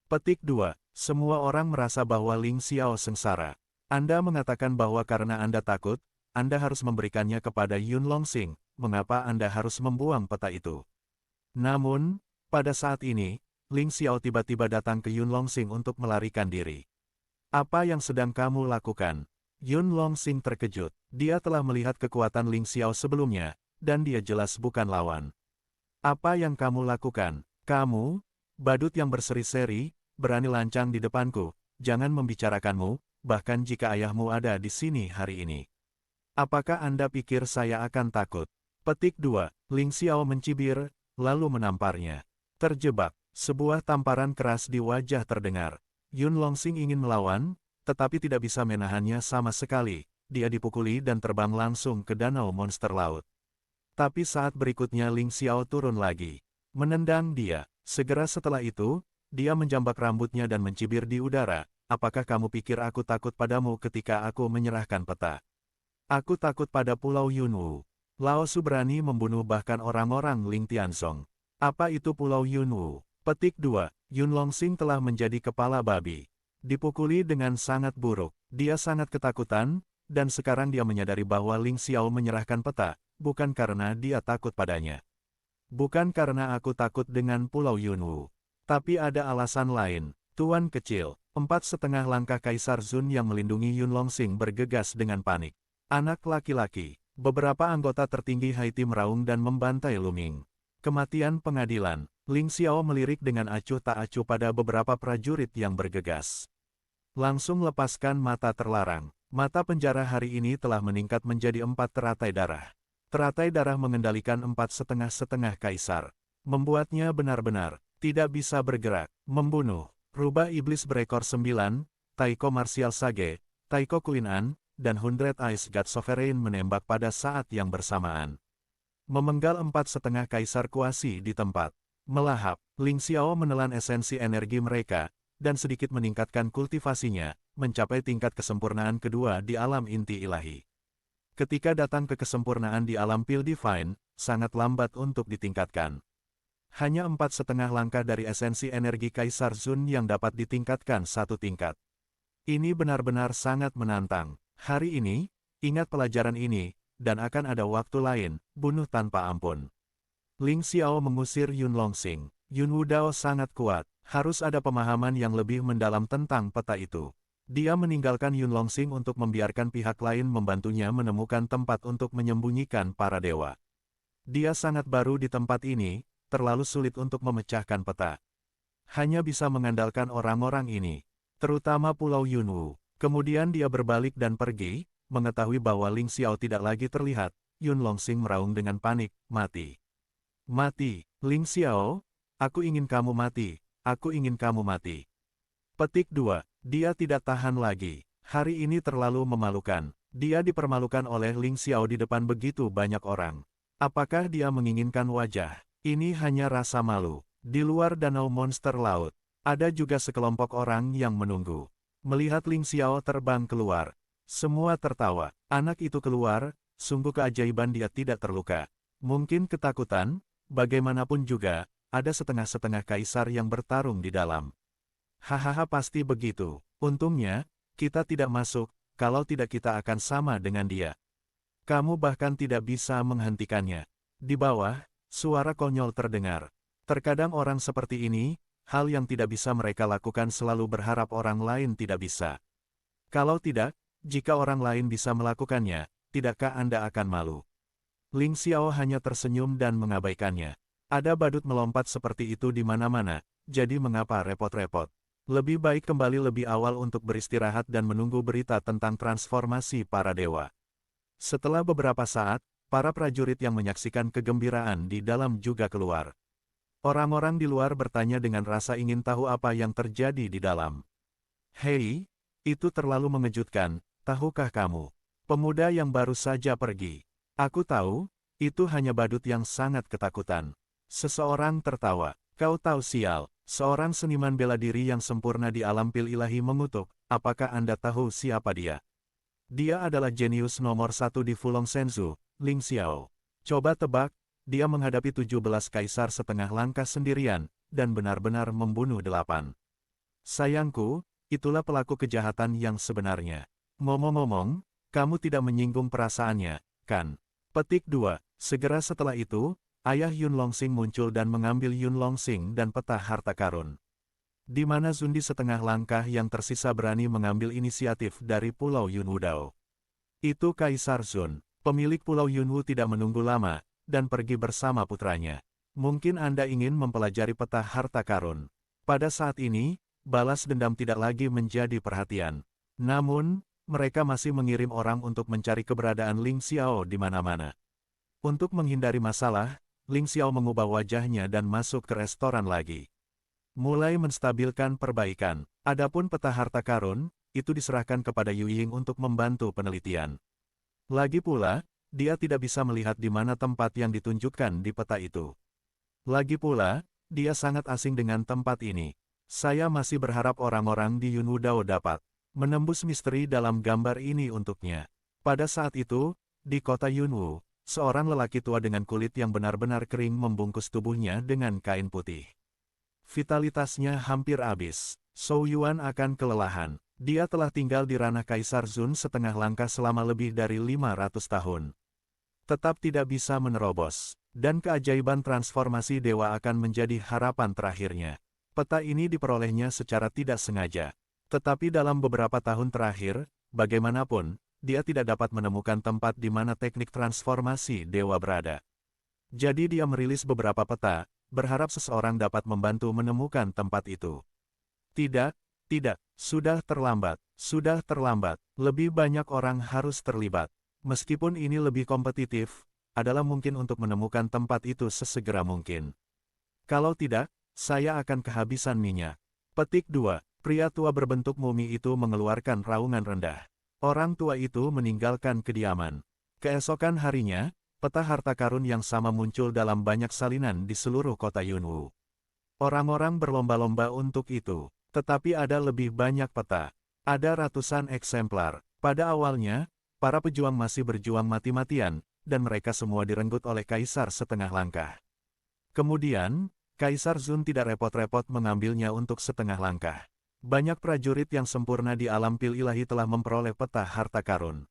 Petik 2. Semua orang merasa bahwa Ling Xiao sengsara. Anda mengatakan bahwa karena Anda takut, Anda harus memberikannya kepada Yun Longsing. Mengapa Anda harus membuang peta itu? Namun, pada saat ini, Ling Xiao tiba-tiba datang ke Yun Longsing untuk melarikan diri. Apa yang sedang kamu lakukan? Yun Longsing terkejut. Dia telah melihat kekuatan Ling Xiao sebelumnya, dan dia jelas bukan lawan. Apa yang kamu lakukan? Kamu, badut yang berseri-seri, berani lancang di depanku, jangan membicarakanmu, bahkan jika ayahmu ada di sini hari ini. Apakah Anda pikir saya akan takut? Petik 2. Ling Xiao mencibir, lalu menamparnya. Terjebak. Sebuah tamparan keras di wajah terdengar. Yun Longsing ingin melawan, tetapi tidak bisa menahannya sama sekali. Dia dipukuli dan terbang langsung ke danau monster laut. Tapi saat berikutnya Ling Xiao turun lagi. Menendang dia. Segera setelah itu, dia menjambak rambutnya dan mencibir di udara. Apakah kamu pikir aku takut padamu ketika aku menyerahkan peta? Aku takut pada Pulau Yunwu. Lao Su berani membunuh bahkan orang-orang Ling Tianzong. Apa itu Pulau Yunwu? Petik 2. Yun Longsing telah menjadi kepala babi. Dipukuli dengan sangat buruk. Dia sangat ketakutan, dan sekarang dia menyadari bahwa Ling Xiao menyerahkan peta, bukan karena dia takut padanya. Bukan karena aku takut dengan Pulau Yunwu. Tapi ada alasan lain. Tuan kecil, 4,5 langkah Kaisar Zun yang melindungi Yun Longsing bergegas dengan panik. Anak laki-laki, beberapa anggota tertinggi Haiti meraung dan membantai Luming. Kematian pengadilan. Ling Xiao melirik dengan acuh tak acuh pada beberapa prajurit yang bergegas. Langsung lepaskan mata terlarang. Mata penjara hari ini telah meningkat menjadi 4 teratai darah. Teratai darah mengendalikan 4,5 kaisar. Membuatnya benar-benar tidak bisa bergerak, membunuh. Rubah iblis berekor 9, Taiko Martial Sage, Taiko Queen An, dan 100 Ice God Sovereign menembak pada saat yang bersamaan. Memenggal 4,5 kaisar kuasi di tempat. Melahap, Ling Xiao menelan esensi energi mereka, dan sedikit meningkatkan kultivasinya, mencapai tingkat kesempurnaan kedua di alam inti ilahi. Ketika datang ke kesempurnaan di alam Pil Divine, sangat lambat untuk ditingkatkan. Hanya 4,5 langkah dari esensi energi Kaisar Zun yang dapat ditingkatkan 1 tingkat. Ini benar-benar sangat menantang. Hari ini, ingat pelajaran ini, dan akan ada waktu lain, bunuh tanpa ampun. Ling Xiao mengusir Yun Longsing. Yun Wudao sangat kuat, harus ada pemahaman yang lebih mendalam tentang peta itu. Dia meninggalkan Yun Longsing untuk membiarkan pihak lain membantunya menemukan tempat untuk menyembunyikan para dewa. Dia sangat baru di tempat ini, terlalu sulit untuk memecahkan peta. Hanya bisa mengandalkan orang-orang ini, terutama Pulau Yunwu. Kemudian dia berbalik dan pergi, mengetahui bahwa Ling Xiao tidak lagi terlihat. Yun Longsing meraung dengan panik, mati. Mati, Ling Xiao, aku ingin kamu mati, aku ingin kamu mati. Petik 2. Dia tidak tahan lagi. Hari ini terlalu memalukan. Dia dipermalukan oleh Ling Xiao di depan begitu banyak orang. Apakah dia menginginkan wajah? Ini hanya rasa malu. Di luar danau monster laut, ada juga sekelompok orang yang menunggu. Melihat Ling Xiao terbang keluar, semua tertawa. Anak itu keluar, sungguh keajaiban dia tidak terluka. Mungkin ketakutan, bagaimanapun juga, ada setengah-setengah kaisar yang bertarung di dalam. Hahaha pasti begitu. Untungnya, kita tidak masuk, kalau tidak kita akan sama dengan dia. Kamu bahkan tidak bisa menghentikannya. Di bawah, suara konyol terdengar. Terkadang orang seperti ini, hal yang tidak bisa mereka lakukan selalu berharap orang lain tidak bisa. Kalau tidak, jika orang lain bisa melakukannya, tidakkah Anda akan malu? Ling Xiao hanya tersenyum dan mengabaikannya. Ada badut melompat seperti itu di mana-mana, jadi mengapa repot-repot? Lebih baik kembali lebih awal untuk beristirahat dan menunggu berita tentang transformasi para dewa. Setelah beberapa saat, para prajurit yang menyaksikan kegembiraan di dalam juga keluar. Orang-orang di luar bertanya dengan rasa ingin tahu apa yang terjadi di dalam. Hei, itu terlalu mengejutkan, tahukah kamu? Pemuda yang baru saja pergi. Aku tahu, itu hanya badut yang sangat ketakutan. Seseorang tertawa. Kau tahu sial, seorang seniman bela diri yang sempurna di alam Pil Ilahi mengutuk, apakah Anda tahu siapa dia? Dia adalah jenius nomor 1 di Fulong Shenzhou, Ling Xiao. Coba tebak, dia menghadapi 17 kaisar setengah langkah sendirian, dan benar-benar membunuh 8. Sayangku, itulah pelaku kejahatan yang sebenarnya. Ngomong-ngomong, kamu tidak menyinggung perasaannya, kan? Petik 2. Segera setelah itu, ayah Yun Longsing muncul dan mengambil Yun Longsing dan peta harta karun. Di mana Zundi setengah langkah yang tersisa berani mengambil inisiatif dari Pulau Yunwudao. Itu Kaisar Zun, pemilik Pulau Yunwu tidak menunggu lama, dan pergi bersama putranya. Mungkin Anda ingin mempelajari peta harta karun. Pada saat ini, balas dendam tidak lagi menjadi perhatian. Namun, mereka masih mengirim orang untuk mencari keberadaan Ling Xiao di mana-mana. Untuk menghindari masalah, Ling Xiao mengubah wajahnya dan masuk ke restoran lagi. Mulai menstabilkan perbaikan. Adapun peta harta karun, itu diserahkan kepada Yu Ying untuk membantu penelitian. Lagi pula, dia tidak bisa melihat di mana tempat yang ditunjukkan di peta itu. Lagi pula, dia sangat asing dengan tempat ini. Saya masih berharap orang-orang di Yunwudao dapat menembus misteri dalam gambar ini untuknya. Pada saat itu, di kota Yunwu, seorang lelaki tua dengan kulit yang benar-benar kering membungkus tubuhnya dengan kain putih. Vitalitasnya hampir habis. Zhou Yuan akan kelelahan. Dia telah tinggal di ranah Kaisar Zun setengah langkah selama lebih dari 500 tahun. Tetap tidak bisa menerobos, dan keajaiban transformasi dewa akan menjadi harapan terakhirnya. Peta ini diperolehnya secara tidak sengaja. Tetapi dalam beberapa tahun terakhir, bagaimanapun, dia tidak dapat menemukan tempat di mana teknik transformasi dewa berada. Jadi dia merilis beberapa peta, berharap seseorang dapat membantu menemukan tempat itu. Tidak, sudah terlambat, lebih banyak orang harus terlibat. Meskipun ini lebih kompetitif, adalah mungkin untuk menemukan tempat itu sesegera mungkin. Kalau tidak, saya akan kehabisan minyak. Petik 2. Pria tua berbentuk mumi itu mengeluarkan raungan rendah. Orang tua itu meninggalkan kediaman. Keesokan harinya, peta harta karun yang sama muncul dalam banyak salinan di seluruh kota Yunwu. Orang-orang berlomba-lomba untuk itu. Tetapi ada lebih banyak peta. Ada ratusan eksemplar. Pada awalnya, para pejuang masih berjuang mati-matian, dan mereka semua direnggut oleh Kaisar setengah langkah. Kemudian, Kaisar Zun tidak repot-repot mengambilnya untuk setengah langkah. Banyak prajurit yang sempurna di alam pil ilahi telah memperoleh peta harta karun.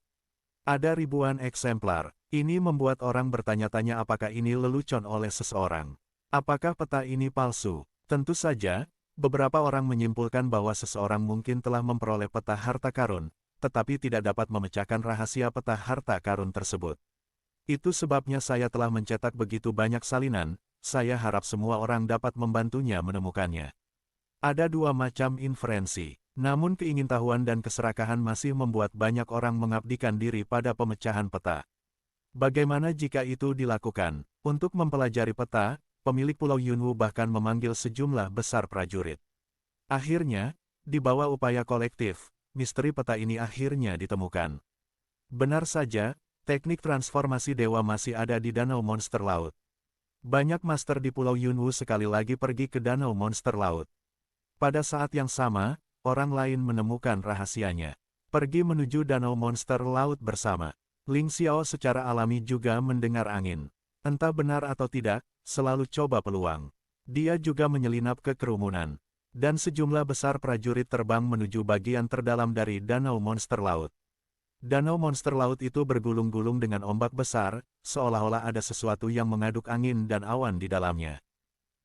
Ada ribuan eksemplar. Ini membuat orang bertanya-tanya apakah ini lelucon oleh seseorang. Apakah peta ini palsu? Tentu saja, beberapa orang menyimpulkan bahwa seseorang mungkin telah memperoleh peta harta karun, tetapi tidak dapat memecahkan rahasia peta harta karun tersebut. Itu sebabnya saya telah mencetak begitu banyak salinan, saya harap semua orang dapat membantunya menemukannya. Ada dua macam inferensi, namun keingintahuan dan keserakahan masih membuat banyak orang mengabdikan diri pada pemecahan peta. Bagaimana jika itu dilakukan? Untuk mempelajari peta, pemilik Pulau Yunwu bahkan memanggil sejumlah besar prajurit. Akhirnya, di bawah upaya kolektif, misteri peta ini akhirnya ditemukan. Benar saja, teknik transformasi dewa masih ada di Danau Monster Laut. Banyak master di Pulau Yunwu sekali lagi pergi ke Danau Monster Laut. Pada saat yang sama, orang lain menemukan rahasianya. Pergi menuju Danau Monster Laut bersama. Ling Xiao secara alami juga mendengar angin. Entah benar atau tidak, selalu coba peluang. Dia juga menyelinap ke kerumunan. Dan sejumlah besar prajurit terbang menuju bagian terdalam dari Danau Monster Laut. Danau Monster Laut itu bergulung-gulung dengan ombak besar, seolah-olah ada sesuatu yang mengaduk angin dan awan di dalamnya.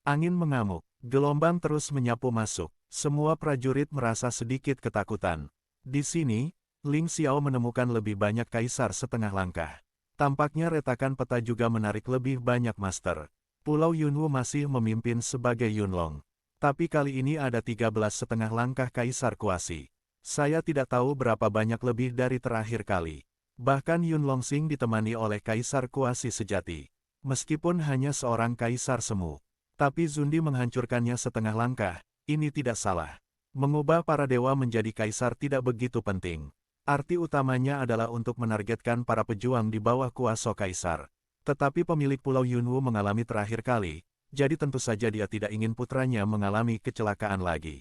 Angin mengamuk, gelombang terus menyapu masuk. Semua prajurit merasa sedikit ketakutan. Di sini, Ling Xiao menemukan lebih banyak kaisar setengah langkah. Tampaknya retakan peta juga menarik lebih banyak master. Pulau Yunwu masih memimpin sebagai Yunlong. Tapi kali ini ada 13 setengah langkah kaisar kuasi. Saya tidak tahu berapa banyak lebih dari terakhir kali. Bahkan Yun Longsing ditemani oleh kaisar kuasi sejati. Meskipun hanya seorang kaisar semu. Tapi Zundi menghancurkannya setengah langkah, ini tidak salah. Mengubah para dewa menjadi kaisar tidak begitu penting. Arti utamanya adalah untuk menargetkan para pejuang di bawah kuasa kaisar. Tetapi pemilik Pulau Yunwu mengalami terakhir kali, jadi tentu saja dia tidak ingin putranya mengalami kecelakaan lagi.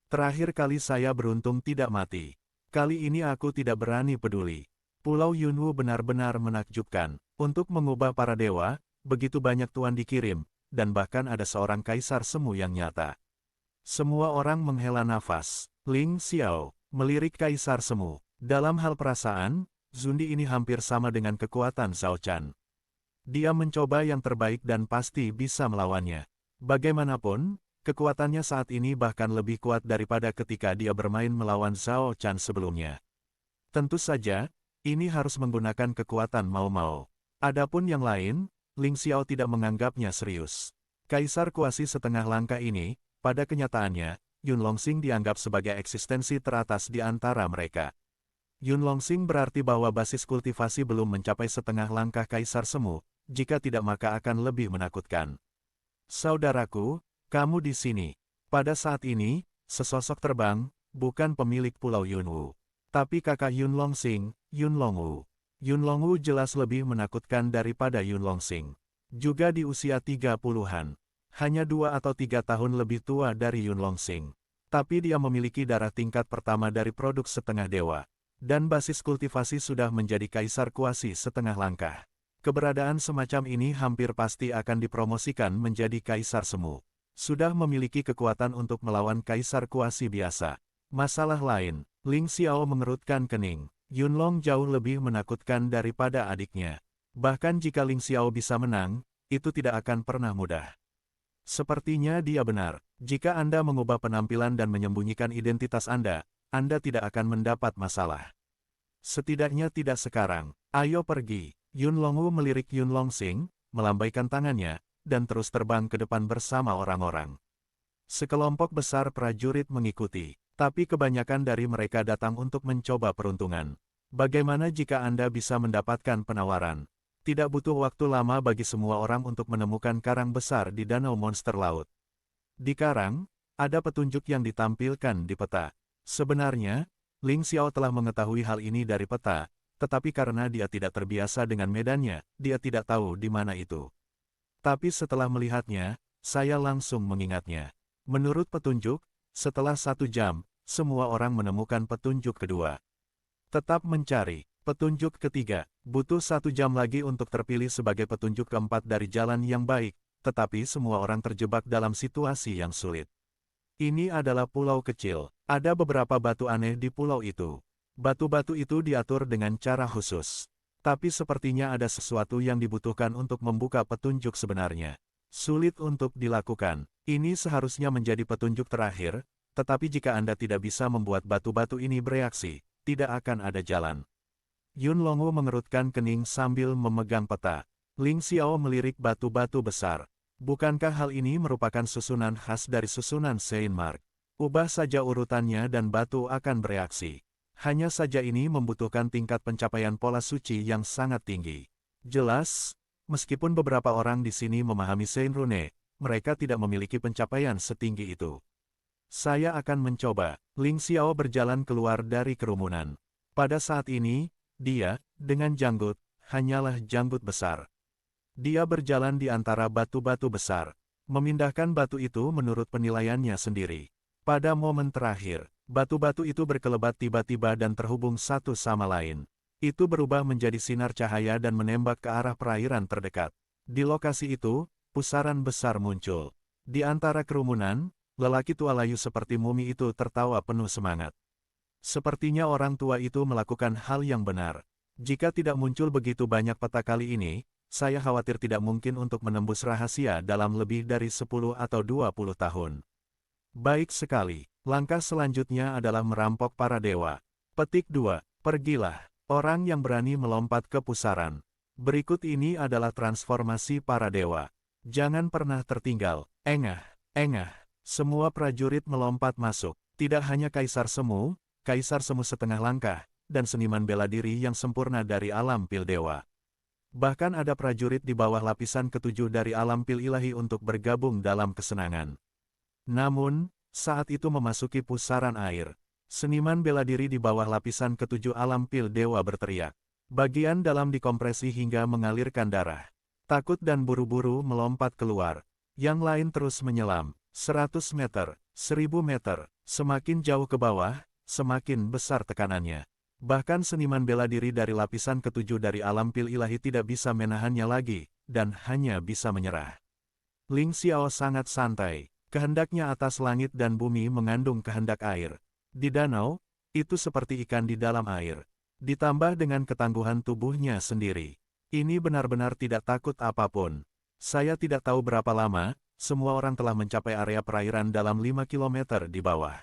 Terakhir kali saya beruntung tidak mati. Kali ini aku tidak berani peduli. Pulau Yunwu benar-benar menakjubkan. Untuk mengubah para dewa, begitu banyak tuan dikirim, dan bahkan ada seorang kaisar semu yang nyata. Semua orang menghela nafas. Ling Xiao melirik kaisar semu. Dalam hal perasaan, Zundi ini hampir sama dengan kekuatan Zhao Chan. Dia mencoba yang terbaik dan pasti bisa melawannya. Bagaimanapun, kekuatannya saat ini bahkan lebih kuat daripada ketika dia bermain melawan Zhao Chan sebelumnya. Tentu saja, ini harus menggunakan kekuatan Mau Mau. Adapun yang lain, Ling Xiao tidak menganggapnya serius. Kaisar kuasi setengah langkah ini, pada kenyataannya, Yun Longsing dianggap sebagai eksistensi teratas di antara mereka. Yun Longsing berarti bahwa basis kultivasi belum mencapai setengah langkah Kaisar Semu, jika tidak maka akan lebih menakutkan. Saudaraku, kamu di sini. Pada saat ini, sesosok terbang, bukan pemilik Pulau Yunwu, tapi kakak Yun Longsing, Yun Longwu. Yun Longwu jelas lebih menakutkan daripada Yun Longsing. Juga di usia 30-an. Hanya 2 atau 3 tahun lebih tua dari Yun Longsing. Tapi dia memiliki darah tingkat pertama dari produk setengah dewa. Dan basis kultivasi sudah menjadi kaisar kuasi setengah langkah. Keberadaan semacam ini hampir pasti akan dipromosikan menjadi kaisar semu. Sudah memiliki kekuatan untuk melawan kaisar kuasi biasa. Masalah lain, Ling Xiao mengerutkan kening. Yun Long jauh lebih menakutkan daripada adiknya. Bahkan jika Ling Xiao bisa menang, itu tidak akan pernah mudah. Sepertinya dia benar. Jika Anda mengubah penampilan dan menyembunyikan identitas Anda tidak akan mendapat masalah. Setidaknya tidak sekarang. Ayo pergi. Yun Longwu melirik Yun Longsing, melambaikan tangannya, dan terus terbang ke depan bersama orang-orang. Sekelompok besar prajurit mengikuti, tapi kebanyakan dari mereka datang untuk mencoba peruntungan. Bagaimana jika Anda bisa mendapatkan penawaran? Tidak butuh waktu lama bagi semua orang untuk menemukan karang besar di danau monster laut. Di karang, ada petunjuk yang ditampilkan di peta. Sebenarnya, Ling Xiao telah mengetahui hal ini dari peta, tetapi karena dia tidak terbiasa dengan medannya, dia tidak tahu di mana itu. Tapi setelah melihatnya, saya langsung mengingatnya. Menurut petunjuk, setelah 1 jam, semua orang menemukan petunjuk kedua. Tetap mencari. Petunjuk ketiga, butuh 1 jam lagi untuk terpilih sebagai petunjuk keempat dari jalan yang baik, tetapi semua orang terjebak dalam situasi yang sulit. Ini adalah pulau kecil. Ada beberapa batu aneh di pulau itu. Batu-batu itu diatur dengan cara khusus. Tapi sepertinya ada sesuatu yang dibutuhkan untuk membuka petunjuk sebenarnya. Sulit untuk dilakukan. Ini seharusnya menjadi petunjuk terakhir, tetapi jika Anda tidak bisa membuat batu-batu ini bereaksi, tidak akan ada jalan. Yun Longwu mengerutkan kening sambil memegang peta. Ling Xiao melirik batu-batu besar. Bukankah hal ini merupakan susunan khas dari susunan Seinmark? Ubah saja urutannya dan batu akan bereaksi. Hanya saja ini membutuhkan tingkat pencapaian pola suci yang sangat tinggi. Jelas, meskipun beberapa orang di sini memahami Sein Rune, mereka tidak memiliki pencapaian setinggi itu. Saya akan mencoba. Ling Xiao berjalan keluar dari kerumunan. Pada saat ini, dia, dengan janggut, hanyalah janggut besar. Dia berjalan di antara batu-batu besar, memindahkan batu itu menurut penilaiannya sendiri. Pada momen terakhir, batu-batu itu berkelebat tiba-tiba dan terhubung satu sama lain. Itu berubah menjadi sinar cahaya dan menembak ke arah perairan terdekat. Di lokasi itu, pusaran besar muncul. Di antara kerumunan, lelaki tua layu seperti mumi itu tertawa penuh semangat. Sepertinya orang tua itu melakukan hal yang benar. Jika tidak muncul begitu banyak peta kali ini, saya khawatir tidak mungkin untuk menembus rahasia dalam lebih dari 10 atau 20 tahun. Baik sekali, langkah selanjutnya adalah merampok para dewa. Petik 2, pergilah, orang yang berani melompat ke pusaran. Berikut ini adalah transformasi para dewa. Jangan pernah tertinggal, engah, semua prajurit melompat masuk. Tidak hanya Kaisar Semu, Kaisar Semu setengah langkah, dan seniman bela diri yang sempurna dari alam pil dewa. Bahkan ada prajurit di bawah lapisan ketujuh dari alam pil ilahi untuk bergabung dalam kesenangan. Namun, saat itu memasuki pusaran air, seniman bela diri di bawah lapisan ketujuh alam pil dewa berteriak. Bagian dalam dikompresi hingga mengalirkan darah. Takut dan buru-buru melompat keluar. Yang lain terus menyelam. 100 meter, 1000 meter, semakin jauh ke bawah, semakin besar tekanannya. Bahkan seniman bela diri dari lapisan ketujuh dari alam pil ilahi tidak bisa menahannya lagi, dan hanya bisa menyerah. Ling Xiao sangat santai, kehendaknya atas langit dan bumi mengandung kehendak air. Di danau, itu seperti ikan di dalam air. Ditambah dengan ketangguhan tubuhnya sendiri. Ini benar-benar tidak takut apapun. Saya tidak tahu berapa lama, semua orang telah mencapai area perairan dalam 5 kilometer di bawah.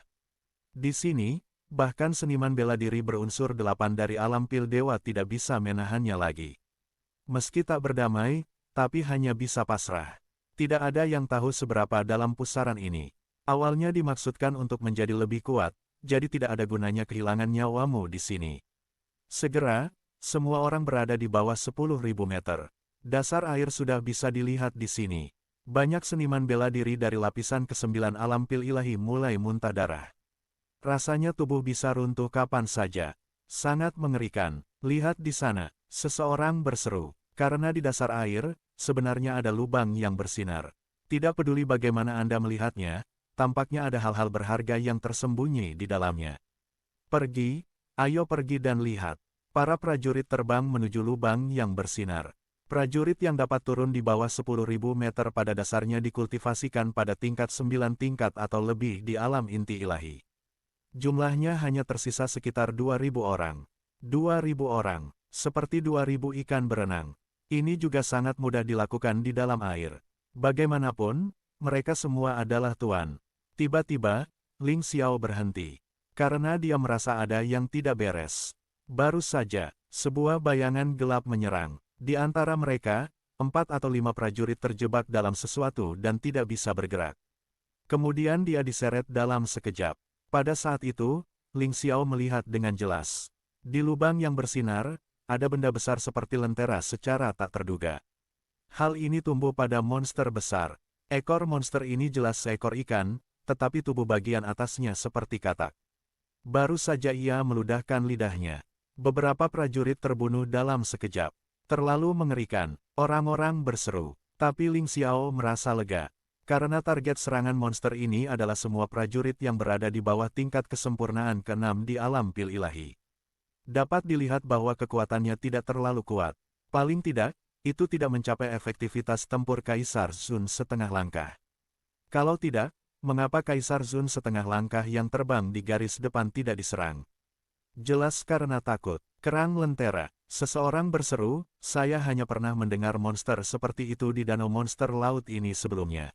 Di sini, bahkan seniman bela diri berunsur 8 dari alam pil dewa tidak bisa menahannya lagi. Meski tak berdamai, tapi hanya bisa pasrah. Tidak ada yang tahu seberapa dalam pusaran ini. Awalnya dimaksudkan untuk menjadi lebih kuat, jadi tidak ada gunanya kehilangan nyawamu di sini. Segera, semua orang berada di bawah 10.000 meter. Dasar air sudah bisa dilihat di sini. Banyak seniman bela diri dari lapisan ke-9 alam pil ilahi mulai muntah darah. Rasanya tubuh bisa runtuh kapan saja. Sangat mengerikan. Lihat di sana, seseorang berseru. Karena di dasar air, sebenarnya ada lubang yang bersinar. Tidak peduli bagaimana Anda melihatnya, tampaknya ada hal-hal berharga yang tersembunyi di dalamnya. Pergi, ayo pergi dan lihat. Para prajurit terbang menuju lubang yang bersinar. Prajurit yang dapat turun di bawah 10.000 meter pada dasarnya dikultivasikan pada tingkat 9 tingkat atau lebih di alam inti ilahi. Jumlahnya hanya tersisa sekitar 2.000 orang. 2.000 orang, seperti 2.000 ikan berenang. Ini juga sangat mudah dilakukan di dalam air. Bagaimanapun, mereka semua adalah tuan. Tiba-tiba, Ling Xiao berhenti. Karena dia merasa ada yang tidak beres. Baru saja, sebuah bayangan gelap menyerang. Di antara mereka, 4 atau 5 prajurit terjebak dalam sesuatu dan tidak bisa bergerak. Kemudian dia diseret dalam sekejap. Pada saat itu, Ling Xiao melihat dengan jelas. Di lubang yang bersinar, ada benda besar seperti lentera secara tak terduga. Hal ini tumbuh pada monster besar. Ekor monster ini jelas seekor ikan, tetapi tubuh bagian atasnya seperti katak. Baru saja ia meludahkan lidahnya. Beberapa prajurit terbunuh dalam sekejap. Terlalu mengerikan, orang-orang berseru. Tapi Ling Xiao merasa lega. Karena target serangan monster ini adalah semua prajurit yang berada di bawah tingkat kesempurnaan ke-6 di alam pil ilahi. Dapat dilihat bahwa kekuatannya tidak terlalu kuat. Paling tidak, itu tidak mencapai efektivitas tempur Kaisar Zun setengah langkah. Kalau tidak, mengapa Kaisar Zun setengah langkah yang terbang di garis depan tidak diserang? Jelas karena takut. Kerang lentera. Seseorang berseru, saya hanya pernah mendengar monster seperti itu di danau monster laut ini sebelumnya.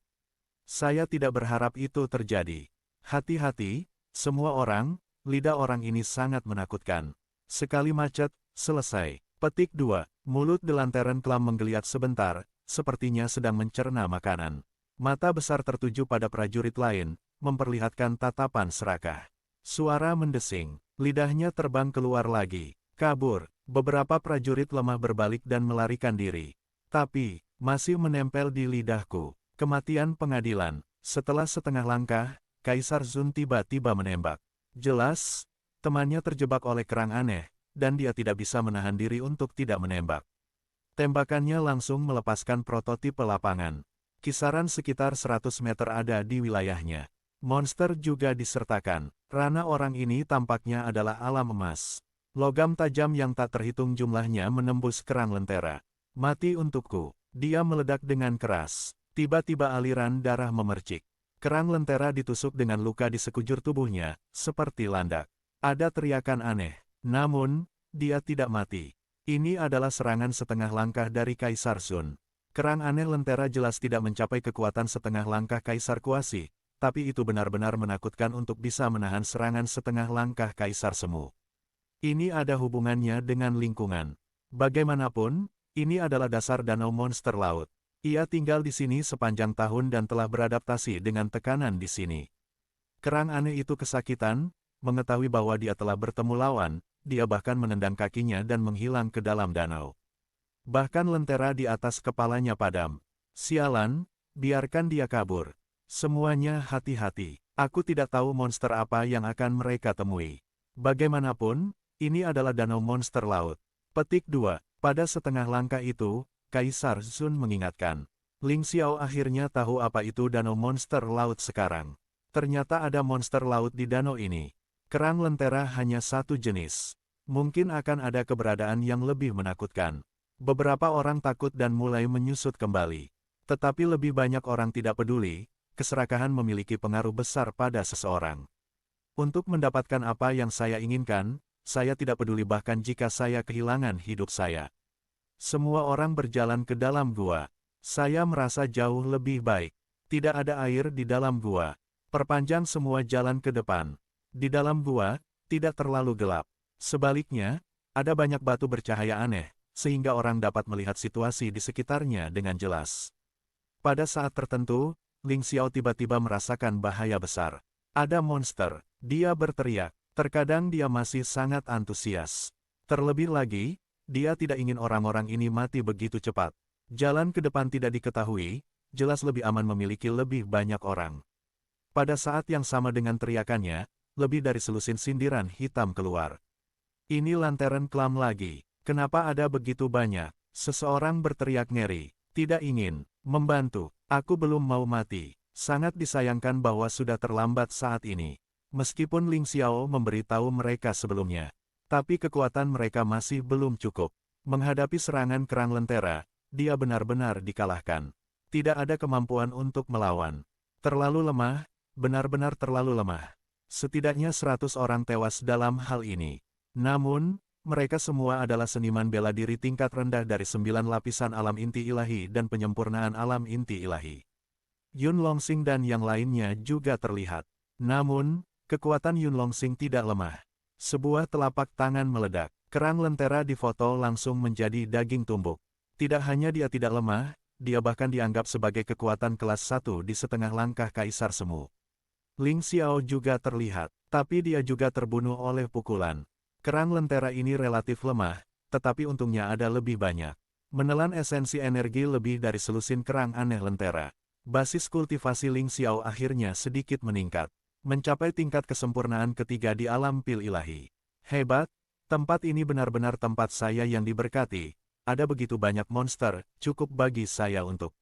Saya tidak berharap itu terjadi. Hati-hati, semua orang, lidah orang ini sangat menakutkan. Sekali macet, selesai. Petik 2. Mulut The Lantern Clam menggeliat sebentar, sepertinya sedang mencerna makanan. Mata besar tertuju pada prajurit lain, memperlihatkan tatapan serakah. Suara mendesing, lidahnya terbang keluar lagi. Kabur, beberapa prajurit lemah berbalik dan melarikan diri. Tapi, masih menempel di lidahku. Kematian pengadilan. Setelah setengah langkah, Kaisar Zun tiba-tiba menembak. Jelas, temannya terjebak oleh kerang aneh, dan dia tidak bisa menahan diri untuk tidak menembak. Tembakannya langsung melepaskan prototipe lapangan. Kisaran sekitar 100 meter ada di wilayahnya. Monster juga disertakan. Ranah orang ini tampaknya adalah alam emas. Logam tajam yang tak terhitung jumlahnya menembus kerang lentera. Mati untukku. Dia meledak dengan keras. Tiba-tiba aliran darah memercik. Kerang lentera ditusuk dengan luka di sekujur tubuhnya, seperti landak. Ada teriakan aneh. Namun, dia tidak mati. Ini adalah serangan setengah langkah dari Kaisar Zun. Kerang aneh lentera jelas tidak mencapai kekuatan setengah langkah Kaisar Kuasi, tapi itu benar-benar menakutkan untuk bisa menahan serangan setengah langkah Kaisar Semu. Ini ada hubungannya dengan lingkungan. Bagaimanapun, ini adalah dasar danau monster laut. Ia tinggal di sini sepanjang tahun dan telah beradaptasi dengan tekanan di sini. Kerang aneh itu kesakitan, mengetahui bahwa dia telah bertemu lawan, dia bahkan menendang kakinya dan menghilang ke dalam danau. Bahkan lentera di atas kepalanya padam. Sialan, biarkan dia kabur. Semuanya hati-hati. Aku tidak tahu monster apa yang akan mereka temui. Bagaimanapun, ini adalah danau monster laut. Petik 2. Pada setengah langkah itu, Kaisar Zun mengingatkan. Ling Xiao akhirnya tahu apa itu danau monster laut sekarang. Ternyata ada monster laut di danau ini. Kerang lentera hanya satu jenis. Mungkin akan ada keberadaan yang lebih menakutkan. Beberapa orang takut dan mulai menyusut kembali. Tetapi lebih banyak orang tidak peduli, keserakahan memiliki pengaruh besar pada seseorang. Untuk mendapatkan apa yang saya inginkan, saya tidak peduli bahkan jika saya kehilangan hidup saya. Semua orang berjalan ke dalam gua. Saya merasa jauh lebih baik. Tidak ada air di dalam gua. Perpanjang semua jalan ke depan. Di dalam gua, tidak terlalu gelap. Sebaliknya, ada banyak batu bercahaya aneh, sehingga orang dapat melihat situasi di sekitarnya dengan jelas. Pada saat tertentu, Ling Xiao tiba-tiba merasakan bahaya besar. Ada monster, dia berteriak. Terkadang dia masih sangat antusias. Terlebih lagi, dia tidak ingin orang-orang ini mati begitu cepat. Jalan ke depan tidak diketahui, jelas lebih aman memiliki lebih banyak orang. Pada saat yang sama dengan teriakannya, lebih dari selusin sindiran hitam keluar. Ini lantern kelam lagi. Kenapa ada begitu banyak? Seseorang berteriak ngeri. Tidak ingin membantu. Aku belum mau mati. Sangat disayangkan bahwa sudah terlambat saat ini. Meskipun Ling Xiao memberitahu mereka sebelumnya. Tapi kekuatan mereka masih belum cukup. Menghadapi serangan kerang lentera, dia benar-benar dikalahkan. Tidak ada kemampuan untuk melawan. Terlalu lemah, benar-benar terlalu lemah. Setidaknya 100 orang tewas dalam hal ini. Namun, mereka semua adalah seniman bela diri tingkat rendah dari 9 lapisan alam inti ilahi dan penyempurnaan alam inti ilahi. Yun Longsing dan yang lainnya juga terlihat. Namun, kekuatan Yun Longsing tidak lemah. Sebuah telapak tangan meledak. Kerang lentera difoto langsung menjadi daging tumbuk. Tidak hanya dia tidak lemah, dia bahkan dianggap sebagai kekuatan kelas 1 di setengah langkah Kaisar Semu. Ling Xiao juga terlihat, tapi dia juga terbunuh oleh pukulan. Kerang lentera ini relatif lemah, tetapi untungnya ada lebih banyak. Menelan esensi energi lebih dari selusin kerang aneh lentera. Basis kultivasi Ling Xiao akhirnya sedikit meningkat. Mencapai tingkat kesempurnaan ketiga di alam pil ilahi. Hebat, tempat ini benar-benar tempat saya yang diberkati. Ada begitu banyak monster, cukup bagi saya untuk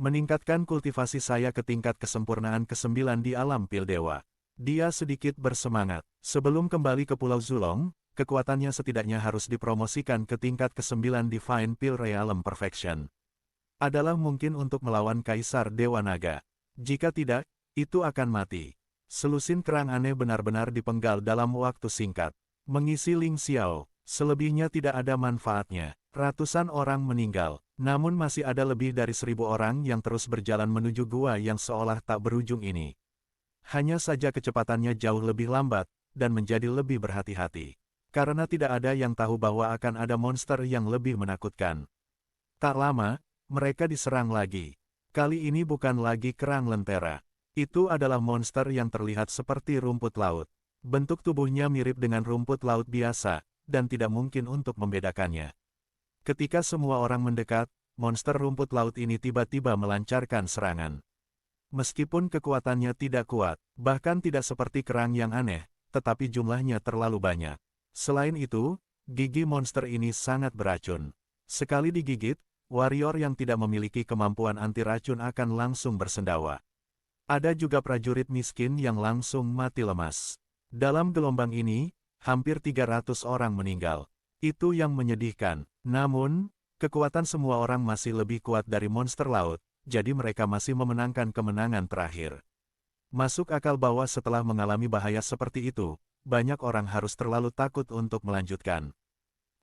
meningkatkan kultivasi saya ke tingkat kesempurnaan ke-9 di alam pil dewa. Dia sedikit bersemangat. Sebelum kembali ke Pulau Zulong, kekuatannya setidaknya harus dipromosikan ke tingkat ke-9 Divine Pil Realm Perfection. Adalah mungkin untuk melawan Kaisar Dewa Naga. Jika tidak, itu akan mati. Selusin kerang aneh benar-benar dipenggal dalam waktu singkat. Mengisi Ling Xiao, selebihnya tidak ada manfaatnya. Ratusan orang meninggal, namun masih ada lebih dari 1000 orang yang terus berjalan menuju gua yang seolah tak berujung ini. Hanya saja kecepatannya jauh lebih lambat, dan menjadi lebih berhati-hati. Karena tidak ada yang tahu bahwa akan ada monster yang lebih menakutkan. Tak lama, mereka diserang lagi. Kali ini bukan lagi kerang lentera. Itu adalah monster yang terlihat seperti rumput laut. Bentuk tubuhnya mirip dengan rumput laut biasa, dan tidak mungkin untuk membedakannya. Ketika semua orang mendekat, monster rumput laut ini tiba-tiba melancarkan serangan. Meskipun kekuatannya tidak kuat, bahkan tidak seperti kerang yang aneh, tetapi jumlahnya terlalu banyak. Selain itu, gigi monster ini sangat beracun. Sekali digigit, warrior yang tidak memiliki kemampuan anti racun akan langsung bersendawa. Ada juga prajurit miskin yang langsung mati lemas. Dalam gelombang ini, hampir 300 orang meninggal. Itu yang menyedihkan. Namun, kekuatan semua orang masih lebih kuat dari monster laut. Jadi mereka masih memenangkan kemenangan terakhir. Masuk akal bahwa setelah mengalami bahaya seperti itu, banyak orang harus terlalu takut untuk melanjutkan.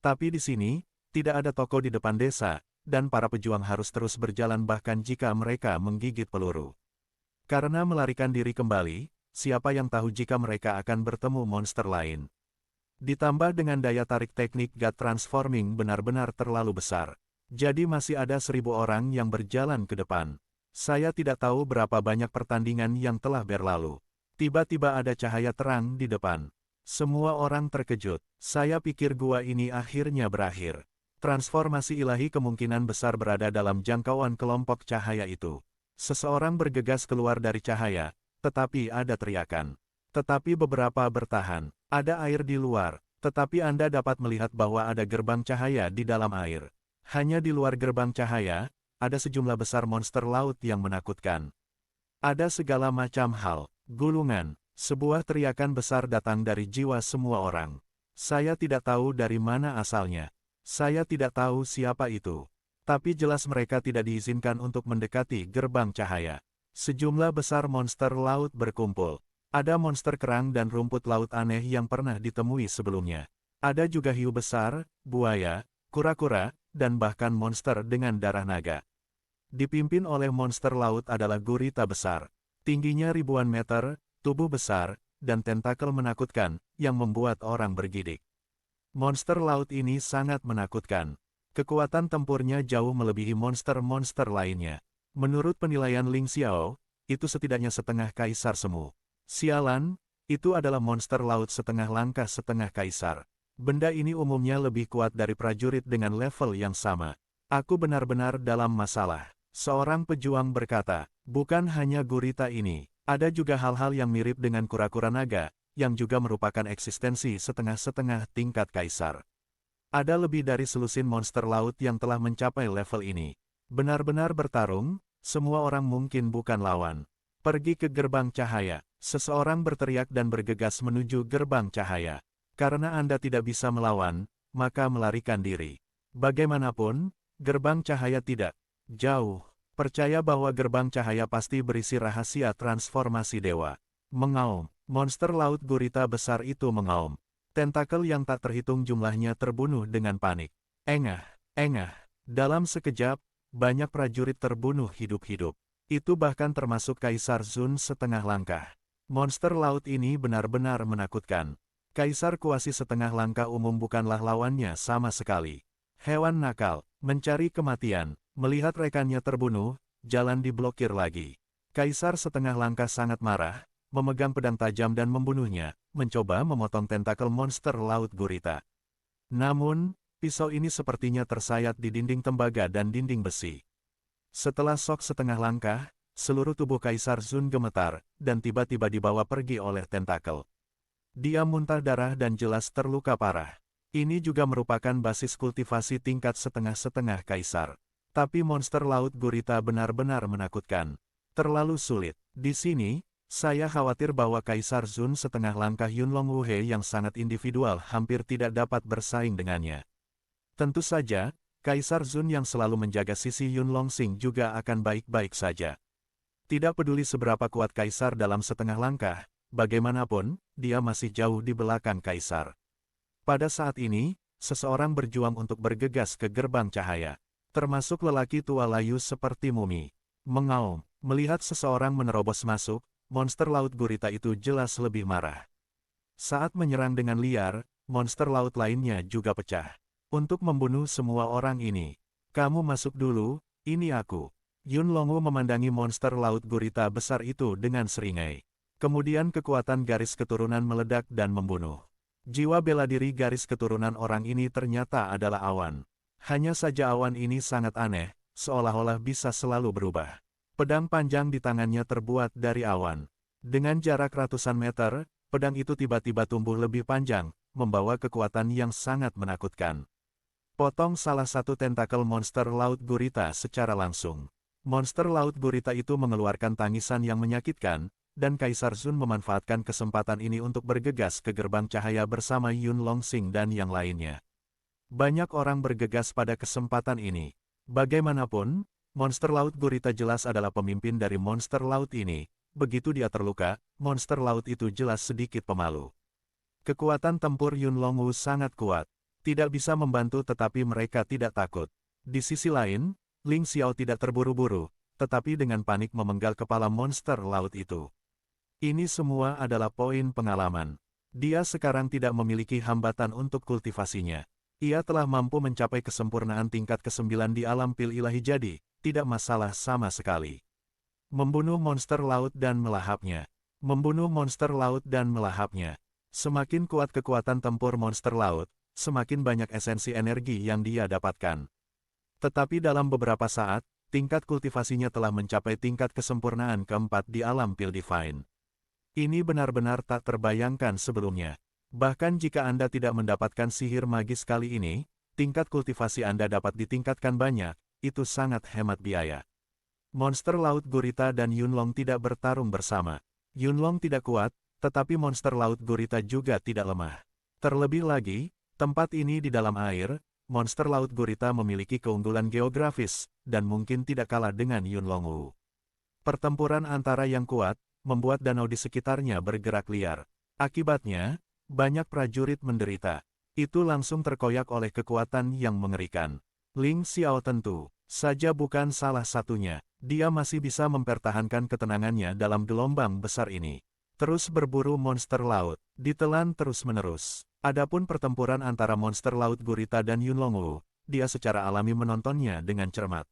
Tapi di sini, tidak ada toko di depan desa, dan para pejuang harus terus berjalan bahkan jika mereka menggigit peluru. Karena melarikan diri kembali, siapa yang tahu jika mereka akan bertemu monster lain. Ditambah dengan daya tarik teknik God Transforming benar-benar terlalu besar. Jadi masih ada 1000 orang yang berjalan ke depan. Saya tidak tahu berapa banyak pertandingan yang telah berlalu. Tiba-tiba ada cahaya terang di depan. Semua orang terkejut. Saya pikir gua ini akhirnya berakhir. Transformasi ilahi kemungkinan besar berada dalam jangkauan kelompok cahaya itu. Seseorang bergegas keluar dari cahaya, tetapi ada teriakan. Tetapi beberapa bertahan. Ada air di luar, tetapi Anda dapat melihat bahwa ada gerbang cahaya di dalam air. Hanya di luar gerbang cahaya, ada sejumlah besar monster laut yang menakutkan. Ada segala macam hal, gulungan, sebuah teriakan besar datang dari jiwa semua orang. Saya tidak tahu dari mana asalnya. Saya tidak tahu siapa itu. Tapi jelas mereka tidak diizinkan untuk mendekati gerbang cahaya. Sejumlah besar monster laut berkumpul. Ada monster kerang dan rumput laut aneh yang pernah ditemui sebelumnya. Ada juga hiu besar, buaya, kura-kura, dan bahkan monster dengan darah naga. Dipimpin oleh monster laut adalah gurita besar. Tingginya ribuan meter, tubuh besar, dan tentakel menakutkan, yang membuat orang bergidik. Monster laut ini sangat menakutkan. Kekuatan tempurnya jauh melebihi monster-monster lainnya. Menurut penilaian Ling Xiao, itu setidaknya setengah kaisar semu. Sialan, itu adalah monster laut setengah langkah setengah kaisar. Benda ini umumnya lebih kuat dari prajurit dengan level yang sama. Aku benar-benar dalam masalah. Seorang pejuang berkata, bukan hanya gurita ini, ada juga hal-hal yang mirip dengan kura-kura naga, yang juga merupakan eksistensi setengah-setengah tingkat kaisar. Ada lebih dari selusin monster laut yang telah mencapai level ini. Benar-benar bertarung, semua orang mungkin bukan lawan. Pergi ke gerbang cahaya, seseorang berteriak dan bergegas menuju gerbang cahaya. Karena Anda tidak bisa melawan, maka melarikan diri. Bagaimanapun, gerbang cahaya tidak jauh. Percaya bahwa gerbang cahaya pasti berisi rahasia transformasi dewa. Mengaum, monster laut gurita besar itu mengaum. Tentakel yang tak terhitung jumlahnya terbunuh dengan panik. Engah, engah. Dalam sekejap, banyak prajurit terbunuh hidup-hidup. Itu bahkan termasuk Kaisar Zun setengah langkah. Monster laut ini benar-benar menakutkan. Kaisar Kuasi setengah langkah umum bukanlah lawannya sama sekali. Hewan nakal, mencari kematian, melihat rekannya terbunuh, jalan diblokir lagi. Kaisar setengah langkah sangat marah, memegang pedang tajam dan membunuhnya, mencoba memotong tentakel monster laut gurita. Namun, pisau ini sepertinya tersayat di dinding tembaga dan dinding besi. Setelah sok setengah langkah, seluruh tubuh Kaisar Zun gemetar, dan tiba-tiba dibawa pergi oleh tentakel. Dia muntah darah dan jelas terluka parah. Ini juga merupakan basis kultivasi tingkat setengah-setengah kaisar. Tapi monster laut gurita benar-benar menakutkan. Terlalu sulit. Di sini, saya khawatir bahwa Kaisar Zun setengah langkah Yunlong Wuhe yang sangat individual hampir tidak dapat bersaing dengannya. Tentu saja, Kaisar Zun yang selalu menjaga sisi Yunlong Xing juga akan baik-baik saja. Tidak peduli seberapa kuat Kaisar dalam setengah langkah, bagaimanapun, dia masih jauh di belakang Kaisar. Pada saat ini, seseorang berjuang untuk bergegas ke gerbang cahaya. Termasuk lelaki tua layu seperti mumi. Mengaum, melihat seseorang menerobos masuk, monster laut gurita itu jelas lebih marah. Saat menyerang dengan liar, monster laut lainnya juga pecah. Untuk membunuh semua orang ini, kamu masuk dulu, ini aku. Yun Longwu memandangi monster laut gurita besar itu dengan seringai. Kemudian kekuatan garis keturunan meledak dan membunuh. Jiwa bela diri garis keturunan orang ini ternyata adalah awan. Hanya saja awan ini sangat aneh, seolah-olah bisa selalu berubah. Pedang panjang di tangannya terbuat dari awan. Dengan jarak ratusan meter, pedang itu tiba-tiba tumbuh lebih panjang, membawa kekuatan yang sangat menakutkan. Potong salah satu tentakel monster laut gurita secara langsung. Monster laut gurita itu mengeluarkan tangisan yang menyakitkan, dan Kaisar Zun memanfaatkan kesempatan ini untuk bergegas ke gerbang cahaya bersama Yun Longxing dan yang lainnya. Banyak orang bergegas pada kesempatan ini. Bagaimanapun, monster laut gurita jelas adalah pemimpin dari monster laut ini. Begitu dia terluka, monster laut itu jelas sedikit pemalu. Kekuatan tempur Yun Longwu sangat kuat. Tidak bisa membantu tetapi mereka tidak takut. Di sisi lain, Ling Xiao tidak terburu-buru, tetapi dengan panik memenggal kepala monster laut itu. Ini semua adalah poin pengalaman. Dia sekarang tidak memiliki hambatan untuk kultivasinya. Ia telah mampu mencapai kesempurnaan tingkat ke-9 di alam pil ilahi jadi, tidak masalah sama sekali. Membunuh monster laut dan melahapnya. Membunuh monster laut dan melahapnya. Semakin kuat kekuatan tempur monster laut, semakin banyak esensi energi yang dia dapatkan. Tetapi dalam beberapa saat, tingkat kultivasinya telah mencapai tingkat kesempurnaan keempat di alam pil divine. Ini benar-benar tak terbayangkan sebelumnya. Bahkan jika Anda tidak mendapatkan sihir magis kali ini, tingkat kultivasi Anda dapat ditingkatkan banyak, itu sangat hemat biaya. Monster laut gurita dan Yunlong tidak bertarung bersama. Yunlong tidak kuat, tetapi monster laut gurita juga tidak lemah. Terlebih lagi, tempat ini di dalam air, monster laut gurita memiliki keunggulan geografis, dan mungkin tidak kalah dengan Yunlongwu. Pertempuran antara yang kuat, membuat danau di sekitarnya bergerak liar. Akibatnya, banyak prajurit menderita. Itu langsung terkoyak oleh kekuatan yang mengerikan. Ling Xiao tentu saja bukan salah satunya. Dia masih bisa mempertahankan ketenangannya dalam gelombang besar ini. Terus berburu monster laut, ditelan terus-menerus. Adapun pertempuran antara monster laut gurita dan Yunlongwu, dia secara alami menontonnya dengan cermat.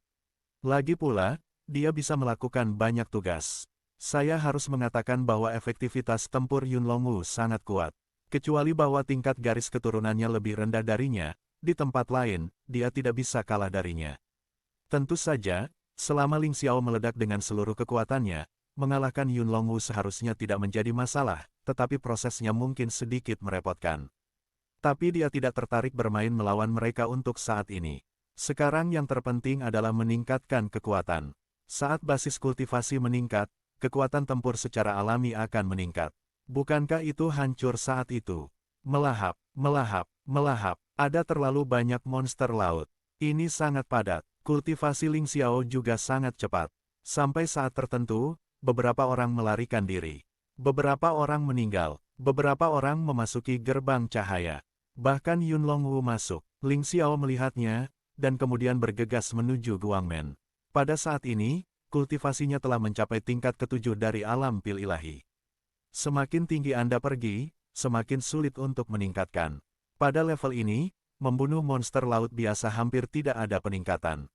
Lagi pula, dia bisa melakukan banyak tugas. Saya harus mengatakan bahwa efektivitas tempur Yunlongwu sangat kuat. Kecuali bahwa tingkat garis keturunannya lebih rendah darinya, di tempat lain, dia tidak bisa kalah darinya. Tentu saja, selama Ling Xiao meledak dengan seluruh kekuatannya, mengalahkan Yunlongwu seharusnya tidak menjadi masalah, tetapi prosesnya mungkin sedikit merepotkan. Tapi dia tidak tertarik bermain melawan mereka untuk saat ini. Sekarang yang terpenting adalah meningkatkan kekuatan. Saat basis kultivasi meningkat, kekuatan tempur secara alami akan meningkat. Bukankah itu hancur saat itu? Melahap, melahap, melahap. Ada terlalu banyak monster laut. Ini sangat padat. Kultivasi Ling Xiao juga sangat cepat. Sampai saat tertentu, beberapa orang melarikan diri. Beberapa orang meninggal. Beberapa orang memasuki gerbang cahaya. Bahkan Yunlongwu masuk. Ling Xiao melihatnya, dan kemudian bergegas menuju Guangmen. Pada saat ini, kultivasinya telah mencapai tingkat ketujuh dari alam pil ilahi. Semakin tinggi Anda pergi, semakin sulit untuk meningkatkan. Pada level ini, membunuh monster laut biasa hampir tidak ada peningkatan.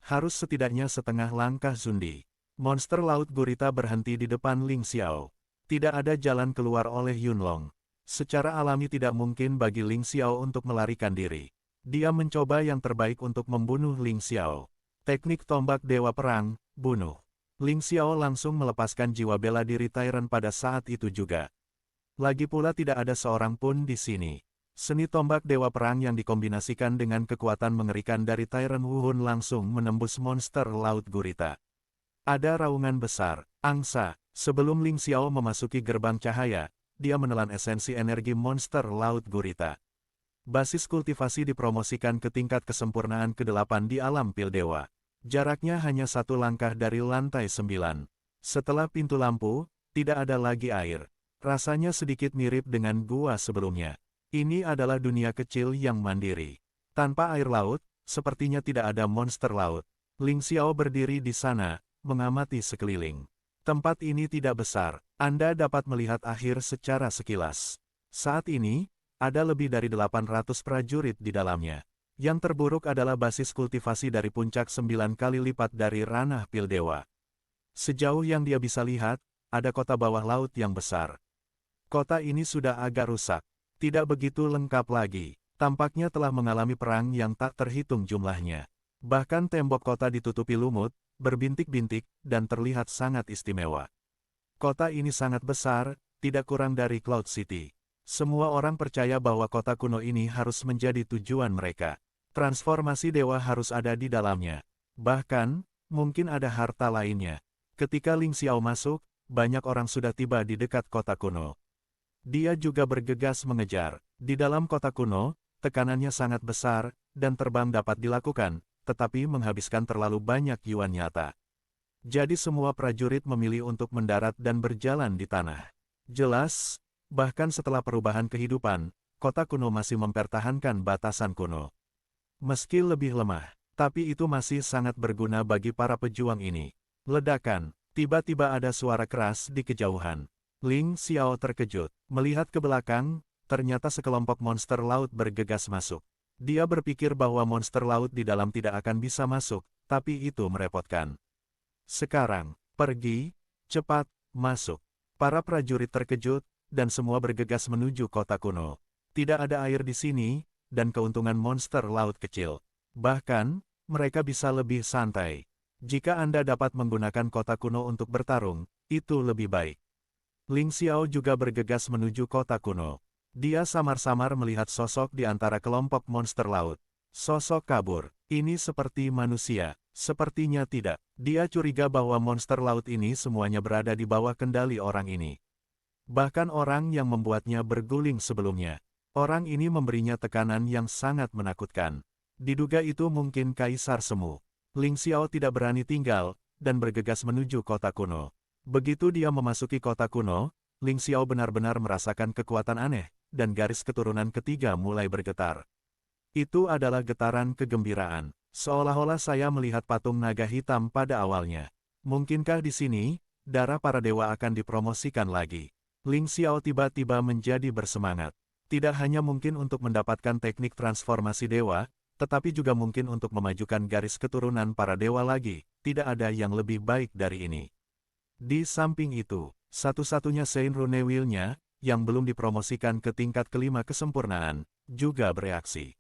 Harus setidaknya setengah langkah Zundi. Monster laut gurita berhenti di depan Ling Xiao. Tidak ada jalan keluar oleh Yunlong. Secara alami tidak mungkin bagi Ling Xiao untuk melarikan diri. Dia mencoba yang terbaik untuk membunuh Ling Xiao. Teknik tombak Dewa Perang, bunuh. Ling Xiao langsung melepaskan jiwa bela diri Tyrant pada saat itu juga. Lagi pula tidak ada seorang pun di sini. Seni tombak Dewa Perang yang dikombinasikan dengan kekuatan mengerikan dari Tyrant Wuhun langsung menembus monster laut gurita. Ada raungan besar, angsa. Sebelum Ling Xiao memasuki gerbang cahaya, dia menelan esensi energi monster laut gurita. Basis kultivasi dipromosikan ke tingkat kesempurnaan ke-8 di alam pil dewa. Jaraknya hanya satu langkah dari lantai 9. Setelah pintu lampu, tidak ada lagi air. Rasanya sedikit mirip dengan gua sebelumnya. Ini adalah dunia kecil yang mandiri. Tanpa air laut, sepertinya tidak ada monster laut. Ling Xiao berdiri di sana, mengamati sekeliling. Tempat ini tidak besar, Anda dapat melihat akhir secara sekilas. Saat ini, ada lebih dari 800 prajurit di dalamnya. Yang terburuk adalah basis kultivasi dari puncak 9 kali lipat dari ranah pil dewa. Sejauh yang dia bisa lihat, ada kota bawah laut yang besar. Kota ini sudah agak rusak. Tidak begitu lengkap lagi. Tampaknya telah mengalami perang yang tak terhitung jumlahnya. Bahkan tembok kota ditutupi lumut, berbintik-bintik, dan terlihat sangat istimewa. Kota ini sangat besar, tidak kurang dari Cloud City. Semua orang percaya bahwa kota kuno ini harus menjadi tujuan mereka. Transformasi dewa harus ada di dalamnya. Bahkan, mungkin ada harta lainnya. Ketika Ling Xiao masuk, banyak orang sudah tiba di dekat kota kuno. Dia juga bergegas mengejar. Di dalam kota kuno, tekanannya sangat besar, dan terbang dapat dilakukan, tetapi menghabiskan terlalu banyak yuan nyata. Jadi semua prajurit memilih untuk mendarat dan berjalan di tanah. Jelas, bahkan setelah perubahan kehidupan, kota kuno masih mempertahankan batasan kuno. Meski lebih lemah, tapi itu masih sangat berguna bagi para pejuang ini. Ledakan, tiba-tiba ada suara keras di kejauhan. Ling Xiao terkejut, melihat ke belakang, ternyata sekelompok monster laut bergegas masuk. Dia berpikir bahwa monster laut di dalam tidak akan bisa masuk, tapi itu merepotkan. Sekarang, pergi, cepat, masuk. Para prajurit terkejut, dan semua bergegas menuju kota kuno. Tidak ada air di sini, dan keuntungan monster laut kecil. Bahkan, mereka bisa lebih santai. Jika Anda dapat menggunakan kota kuno untuk bertarung, itu lebih baik. Ling Xiao juga bergegas menuju kota kuno. Dia samar-samar melihat sosok di antara kelompok monster laut. Sosok kabur. Ini seperti manusia. Sepertinya tidak. Dia curiga bahwa monster laut ini semuanya berada di bawah kendali orang ini. Bahkan orang yang membuatnya berguling sebelumnya. Orang ini memberinya tekanan yang sangat menakutkan. Diduga itu mungkin Kaisar Semu. Ling Xiao tidak berani tinggal, dan bergegas menuju kota kuno. Begitu dia memasuki kota kuno, Ling Xiao benar-benar merasakan kekuatan aneh, dan garis keturunan ketiga mulai bergetar. Itu adalah getaran kegembiraan. Seolah-olah saya melihat patung naga hitam pada awalnya. Mungkinkah di sini, darah para dewa akan dipromosikan lagi? Ling Xiao tiba-tiba menjadi bersemangat. Tidak hanya mungkin untuk mendapatkan teknik transformasi dewa, tetapi juga mungkin untuk memajukan garis keturunan para dewa lagi. Tidak ada yang lebih baik dari ini. Di samping itu, satu-satunya Sein Rune Wheel-nya, yang belum dipromosikan ke tingkat kelima kesempurnaan, juga bereaksi.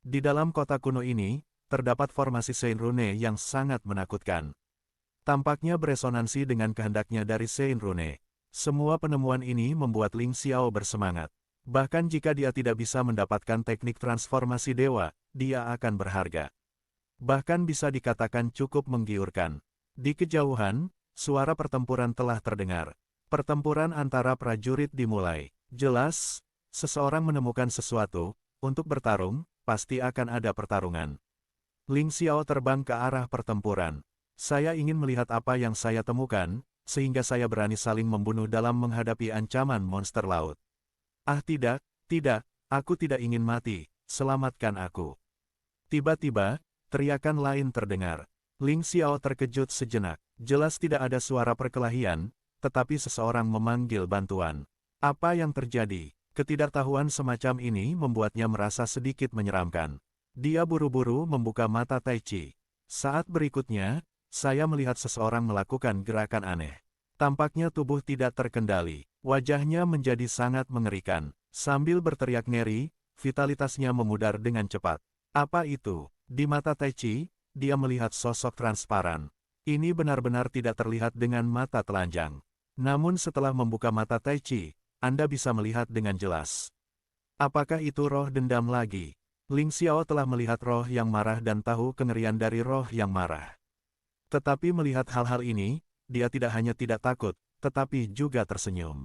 Di dalam kota kuno ini, terdapat formasi Sein Rune yang sangat menakutkan. Tampaknya beresonansi dengan kehendaknya dari Sein Rune. Semua penemuan ini membuat Ling Xiao bersemangat. Bahkan jika dia tidak bisa mendapatkan teknik transformasi dewa, dia akan berharga. Bahkan bisa dikatakan cukup menggiurkan. Di kejauhan, suara pertempuran telah terdengar. Pertempuran antara prajurit dimulai. Jelas, seseorang menemukan sesuatu, untuk bertarung, pasti akan ada pertarungan. Ling Xiao terbang ke arah pertempuran. Saya ingin melihat apa yang saya temukan, sehingga saya berani saling membunuh dalam menghadapi ancaman monster laut. Ah tidak, aku tidak ingin mati, selamatkan aku. Tiba-tiba, teriakan lain terdengar. Ling Xiao terkejut sejenak. Jelas tidak ada suara perkelahian, tetapi seseorang memanggil bantuan. Apa yang terjadi? Ketidaktahuan semacam ini membuatnya merasa sedikit menyeramkan. Dia buru-buru membuka mata Tai Chi. Saat berikutnya, saya melihat seseorang melakukan gerakan aneh. Tampaknya tubuh tidak terkendali. Wajahnya menjadi sangat mengerikan. Sambil berteriak ngeri, vitalitasnya memudar dengan cepat. Apa itu? Di mata Tai Chi, dia melihat sosok transparan. Ini benar-benar tidak terlihat dengan mata telanjang. Namun setelah membuka mata Tai Chi, Anda bisa melihat dengan jelas. Apakah itu roh dendam lagi? Ling Xiao telah melihat roh yang marah dan tahu kengerian dari roh yang marah. Tetapi melihat hal-hal ini, dia tidak hanya tidak takut, tetapi juga tersenyum.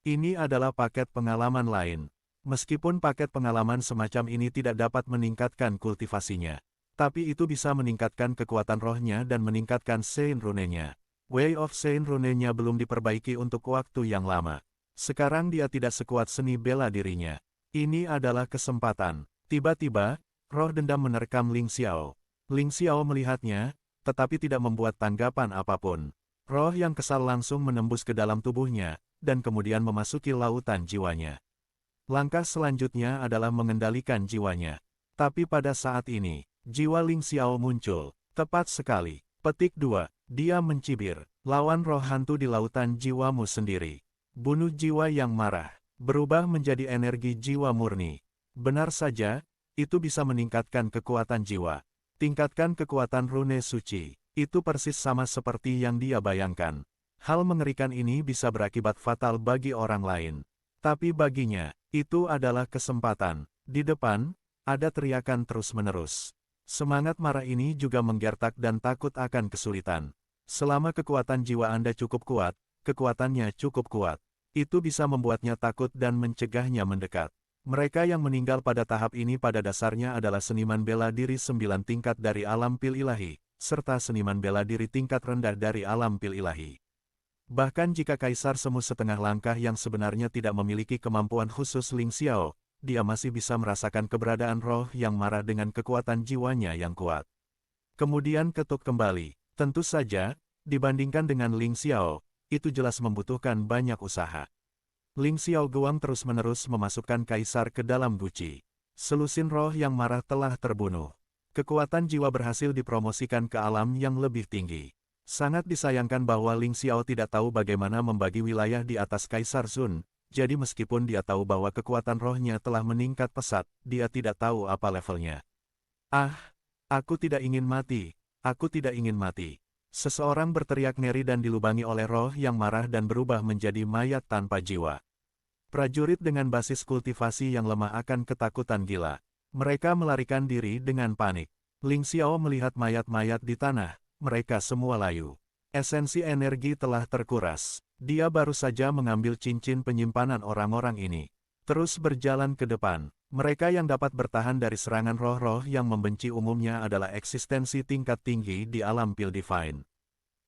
Ini adalah paket pengalaman lain. Meskipun paket pengalaman semacam ini tidak dapat meningkatkan kultivasinya, tapi itu bisa meningkatkan kekuatan rohnya dan meningkatkan Sein Rune-nya. Way of Sein Rune-nya belum diperbaiki untuk waktu yang lama. Sekarang dia tidak sekuat seni bela dirinya. Ini adalah kesempatan. Tiba-tiba, roh dendam menerkam Ling Xiao. Ling Xiao melihatnya, tetapi tidak membuat tanggapan apapun. Roh yang kesal langsung menembus ke dalam tubuhnya, dan kemudian memasuki lautan jiwanya. Langkah selanjutnya adalah mengendalikan jiwanya. Tapi pada saat ini, jiwa Ling Xiao muncul. Tepat sekali. Petik 2. Dia mencibir. Lawan roh hantu di lautan jiwamu sendiri. Bunuh jiwa yang marah. Berubah menjadi energi jiwa murni. Benar saja, itu bisa meningkatkan kekuatan jiwa. Tingkatkan kekuatan rune suci. Itu persis sama seperti yang dia bayangkan. Hal mengerikan ini bisa berakibat fatal bagi orang lain. Tapi baginya, itu adalah kesempatan. Di depan, ada teriakan terus-menerus. Semangat marah ini juga menggertak dan takut akan kesulitan. Selama kekuatan jiwa Anda cukup kuat, kekuatannya cukup kuat. Itu bisa membuatnya takut dan mencegahnya mendekat. Mereka yang meninggal pada tahap ini pada dasarnya adalah seniman bela diri 9 tingkat dari alam pil ilahi, serta seniman bela diri tingkat rendah dari alam pil ilahi. Bahkan jika Kaisar Semu setengah langkah yang sebenarnya tidak memiliki kemampuan khusus Ling Xiao, dia masih bisa merasakan keberadaan roh yang marah dengan kekuatan jiwanya yang kuat. Kemudian ketuk kembali. Tentu saja, dibandingkan dengan Ling Xiao, itu jelas membutuhkan banyak usaha. Ling Xiao Guang terus-menerus memasukkan Kaisar ke dalam guci. Selusin roh yang marah telah terbunuh. Kekuatan jiwa berhasil dipromosikan ke alam yang lebih tinggi. Sangat disayangkan bahwa Ling Xiao tidak tahu bagaimana membagi wilayah di atas Kaisar Sun, jadi meskipun dia tahu bahwa kekuatan rohnya telah meningkat pesat, dia tidak tahu apa levelnya. Ah, aku tidak ingin mati, aku tidak ingin mati. Seseorang berteriak ngeri dan dilubangi oleh roh yang marah dan berubah menjadi mayat tanpa jiwa. Prajurit dengan basis kultivasi yang lemah akan ketakutan gila. Mereka melarikan diri dengan panik. Ling Xiao melihat mayat-mayat di tanah, mereka semua layu. Esensi energi telah terkuras. Dia baru saja mengambil cincin penyimpanan orang-orang ini. Terus berjalan ke depan. Mereka yang dapat bertahan dari serangan roh-roh yang membenci umumnya adalah eksistensi tingkat tinggi di alam Pil Divine.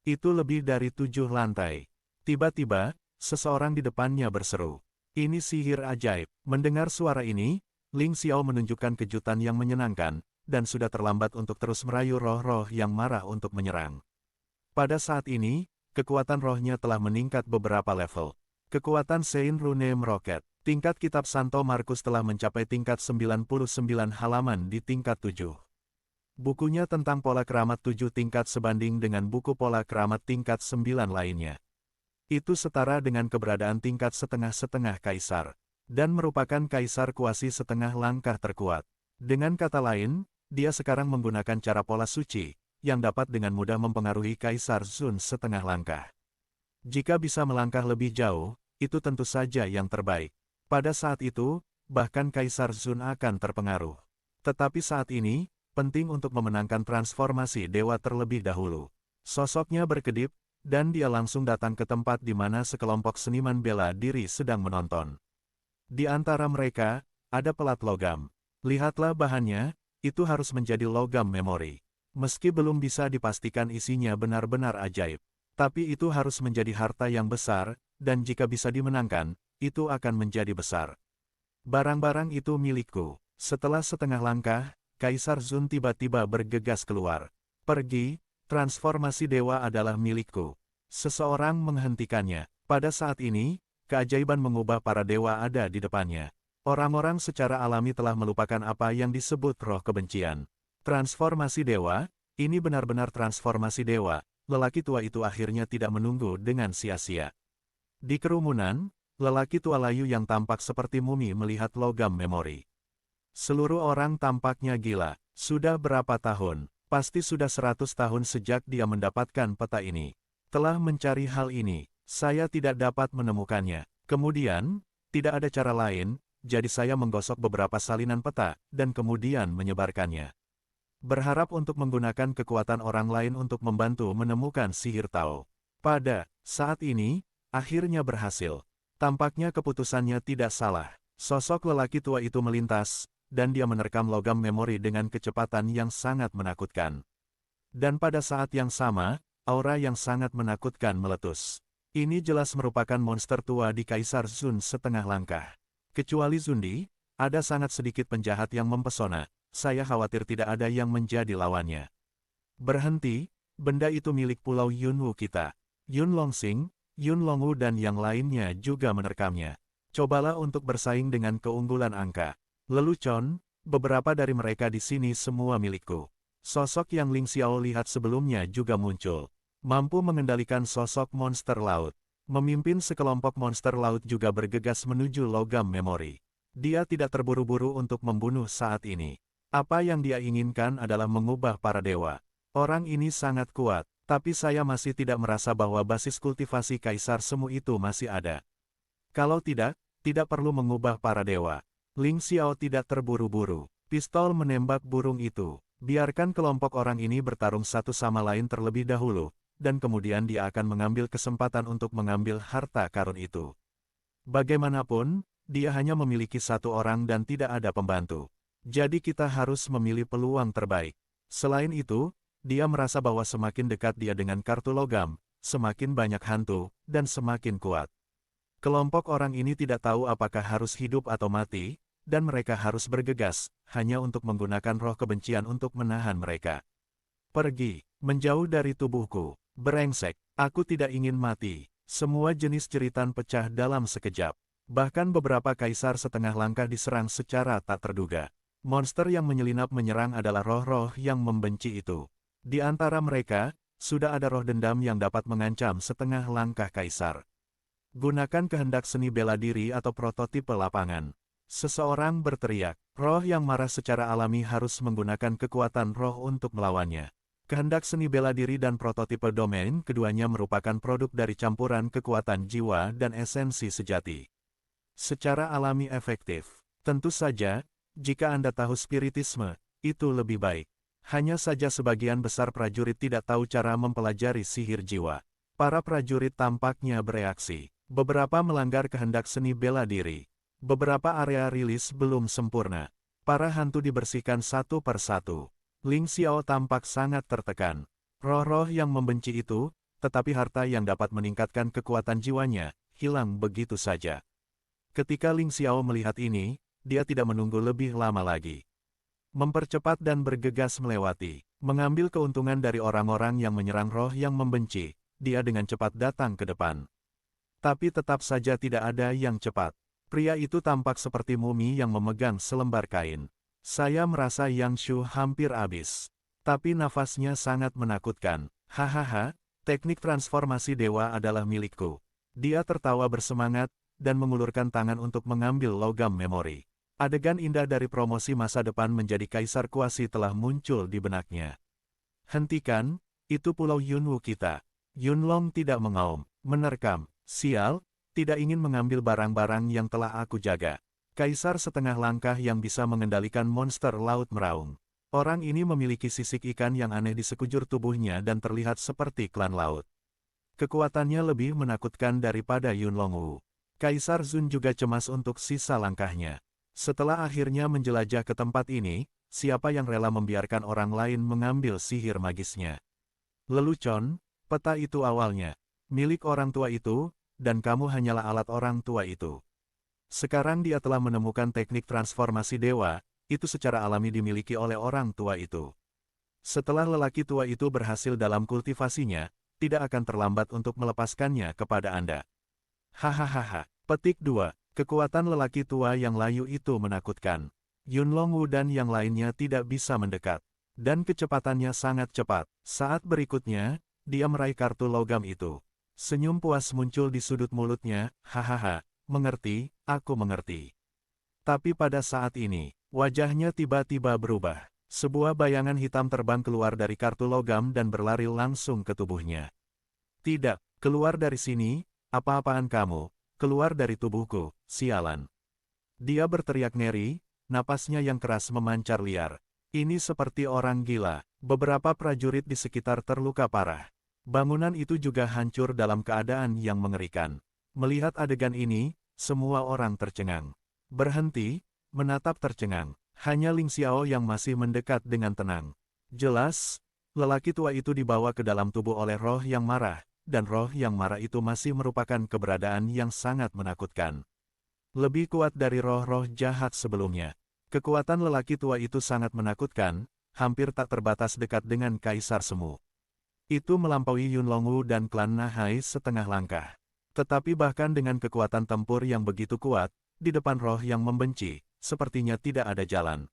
Itu lebih dari 7 lantai. Tiba-tiba, seseorang di depannya berseru. Ini sihir ajaib. Mendengar suara ini, Ling Xiao menunjukkan kejutan yang menyenangkan, dan sudah terlambat untuk terus merayu roh-roh yang marah untuk menyerang. Pada saat ini, kekuatan rohnya telah meningkat beberapa level. Kekuatan Saint Rune meroket. Tingkat kitab Santo Markus telah mencapai tingkat 99 halaman di tingkat 7. Bukunya tentang pola keramat 7 tingkat sebanding dengan buku pola keramat tingkat 9 lainnya. Itu setara dengan keberadaan tingkat setengah-setengah kaisar, dan merupakan kaisar kuasi setengah langkah terkuat. Dengan kata lain, dia sekarang menggunakan cara pola suci, yang dapat dengan mudah mempengaruhi kaisar Zun setengah langkah. Jika bisa melangkah lebih jauh, itu tentu saja yang terbaik. Pada saat itu, bahkan Kaisar Zun akan terpengaruh. Tetapi saat ini, penting untuk memenangkan transformasi dewa terlebih dahulu. Sosoknya berkedip, dan dia langsung datang ke tempat di mana sekelompok seniman bela diri sedang menonton. Di antara mereka, ada pelat logam. Lihatlah bahannya, itu harus menjadi logam memori. Meski belum bisa dipastikan isinya benar-benar ajaib. Tapi itu harus menjadi harta yang besar, dan jika bisa dimenangkan, itu akan menjadi besar. Barang-barang itu milikku. Setelah setengah langkah, Kaisar Zun tiba-tiba bergegas keluar. Pergi, transformasi dewa adalah milikku. Seseorang menghentikannya. Pada saat ini, keajaiban mengubah para dewa ada di depannya. Orang-orang secara alami telah melupakan apa yang disebut roh kebencian. Transformasi dewa, ini benar-benar transformasi dewa. Lelaki tua itu akhirnya tidak menunggu dengan sia-sia. Di kerumunan, lelaki tua layu yang tampak seperti mumi melihat logam memori. Seluruh orang tampaknya gila. Sudah berapa tahun? Pasti sudah 100 tahun sejak dia mendapatkan peta ini. Telah mencari hal ini. Saya tidak dapat menemukannya. Kemudian, tidak ada cara lain, jadi saya menggosok beberapa salinan peta, dan kemudian menyebarkannya. Berharap untuk menggunakan kekuatan orang lain untuk membantu menemukan sihir Tao. Pada saat ini, akhirnya berhasil. Tampaknya keputusannya tidak salah. Sosok lelaki tua itu melintas, dan dia menerkam logam memori dengan kecepatan yang sangat menakutkan. Dan pada saat yang sama, aura yang sangat menakutkan meletus. Ini jelas merupakan monster tua di Kaisar Zun setengah langkah. Kecuali Zundi, ada sangat sedikit penjahat yang mempesona. Saya khawatir tidak ada yang menjadi lawannya. Berhenti, benda itu milik Pulau Yunwu kita. Yun Longsing, Yun Longwu dan yang lainnya juga menerkamnya. Cobalah untuk bersaing dengan keunggulan angka. Lelucon, beberapa dari mereka di sini semua milikku. Sosok yang Ling Xiao lihat sebelumnya juga muncul. Mampu mengendalikan sosok monster laut. Memimpin sekelompok monster laut juga bergegas menuju logam memori. Dia tidak terburu-buru untuk membunuh saat ini. Apa yang dia inginkan adalah mengubah para dewa. Orang ini sangat kuat. Tapi saya masih tidak merasa bahwa basis kultivasi Kaisar Semu itu masih ada. Kalau tidak perlu mengubah para dewa. Ling Xiao tidak terburu-buru. Pistol menembak burung itu. Biarkan kelompok orang ini bertarung satu sama lain terlebih dahulu, dan kemudian dia akan mengambil kesempatan untuk mengambil harta karun itu. Bagaimanapun, dia hanya memiliki satu orang dan tidak ada pembantu. Jadi kita harus memilih peluang terbaik. Selain itu, dia merasa bahwa semakin dekat dia dengan kartu logam, semakin banyak hantu, dan semakin kuat. Kelompok orang ini tidak tahu apakah harus hidup atau mati, dan mereka harus bergegas, hanya untuk menggunakan roh kebencian untuk menahan mereka. Pergi, menjauh dari tubuhku, brengsek, aku tidak ingin mati. Semua jenis jeritan pecah dalam sekejap. Bahkan beberapa kaisar setengah langkah diserang secara tak terduga. Monster yang menyelinap menyerang adalah roh-roh yang membenci itu. Di antara mereka, sudah ada roh dendam yang dapat mengancam setengah langkah kaisar. Gunakan kehendak seni bela diri atau prototipe lapangan. Seseorang berteriak, roh yang marah secara alami harus menggunakan kekuatan roh untuk melawannya. Kehendak seni bela diri dan prototipe domain keduanya merupakan produk dari campuran kekuatan jiwa dan esensi sejati. Secara alami efektif. Tentu saja, jika Anda tahu spiritisme, itu lebih baik. Hanya saja sebagian besar prajurit tidak tahu cara mempelajari sihir jiwa. Para prajurit tampaknya bereaksi. Beberapa melanggar kehendak seni bela diri. Beberapa area rilis belum sempurna. Para hantu dibersihkan satu per satu. Ling Xiao tampak sangat tertekan. Roh-roh yang membenci itu, tetapi harta yang dapat meningkatkan kekuatan jiwanya, hilang begitu saja. Ketika Ling Xiao melihat ini, dia tidak menunggu lebih lama lagi. Mempercepat dan bergegas melewati, mengambil keuntungan dari orang-orang yang menyerang roh yang membenci, dia dengan cepat datang ke depan. Tapi tetap saja tidak ada yang cepat. Pria itu tampak seperti mumi yang memegang selembar kain. Saya merasa Yang Shu hampir habis. Tapi nafasnya sangat menakutkan. Hahaha, teknik transformasi dewa adalah milikku. Dia tertawa bersemangat, dan mengulurkan tangan untuk mengambil logam memori. Adegan indah dari promosi masa depan menjadi kaisar kuasi telah muncul di benaknya. Hentikan, itu Pulau Yunwu kita. Yunlong tidak mengaum, menerkam. Sial, tidak ingin mengambil barang-barang yang telah aku jaga. Kaisar setengah langkah yang bisa mengendalikan monster laut meraung. Orang ini memiliki sisik ikan yang aneh di sekujur tubuhnya dan terlihat seperti klan laut. Kekuatannya lebih menakutkan daripada Yunlong. Kaisar Zun juga cemas untuk sisa langkahnya. Setelah akhirnya menjelajah ke tempat ini, siapa yang rela membiarkan orang lain mengambil sihir magisnya? Lelucon, peta itu awalnya milik orang tua itu, dan kamu hanyalah alat orang tua itu. Sekarang dia telah menemukan teknik transformasi dewa, itu secara alami dimiliki oleh orang tua itu. Setelah lelaki tua itu berhasil dalam kultivasinya, tidak akan terlambat untuk melepaskannya kepada Anda. Hahaha. Petik 2. Kekuatan lelaki tua yang layu itu menakutkan. Yunlong Wu dan yang lainnya tidak bisa mendekat. Dan kecepatannya sangat cepat. Saat berikutnya, dia meraih kartu logam itu. Senyum puas muncul di sudut mulutnya, hahaha, mengerti, aku mengerti. Tapi pada saat ini, wajahnya tiba-tiba berubah. Sebuah bayangan hitam terbang keluar dari kartu logam dan berlari langsung ke tubuhnya. Tidak, keluar dari sini, apa-apaan kamu, keluar dari tubuhku, sialan. Dia berteriak ngeri, napasnya yang keras memancar liar. Ini seperti orang gila, beberapa prajurit di sekitar terluka parah. Bangunan itu juga hancur dalam keadaan yang mengerikan. Melihat adegan ini, semua orang tercengang. Berhenti, menatap tercengang. Hanya Ling Xiao yang masih mendekat dengan tenang. Jelas, lelaki tua itu dibawa ke dalam tubuh oleh roh yang marah, dan roh yang marah itu masih merupakan keberadaan yang sangat menakutkan. Lebih kuat dari roh-roh jahat sebelumnya. Kekuatan lelaki tua itu sangat menakutkan, hampir tak terbatas dekat dengan Kaisar Semu. Itu melampaui Yunlong Wu dan klan Nahai setengah langkah. Tetapi bahkan dengan kekuatan tempur yang begitu kuat, di depan roh yang membenci, sepertinya tidak ada jalan.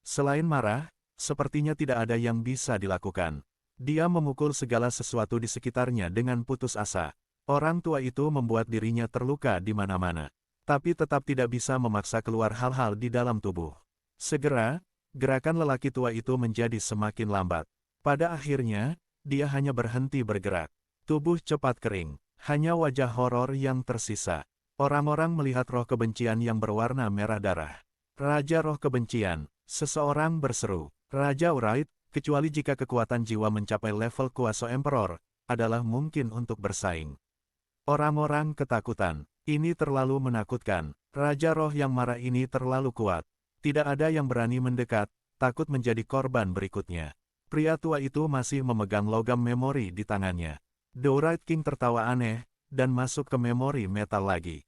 Selain marah, sepertinya tidak ada yang bisa dilakukan. Dia memukul segala sesuatu di sekitarnya dengan putus asa. Orang tua itu membuat dirinya terluka di mana-mana. Tapi tetap tidak bisa memaksa keluar hal-hal di dalam tubuh. Segera, gerakan lelaki tua itu menjadi semakin lambat. Pada akhirnya, dia hanya berhenti bergerak. Tubuh cepat kering. Hanya wajah horor yang tersisa. Orang-orang melihat roh kebencian yang berwarna merah darah. Raja roh kebencian. Seseorang berseru. Raja Wright, kecuali jika kekuatan jiwa mencapai level kuasa Emperor, adalah mungkin untuk bersaing. Orang-orang ketakutan. Ini terlalu menakutkan. Raja roh yang marah ini terlalu kuat. Tidak ada yang berani mendekat, takut menjadi korban berikutnya. Pria tua itu masih memegang logam memori di tangannya. The Wright King tertawa aneh, dan masuk ke memori metal lagi.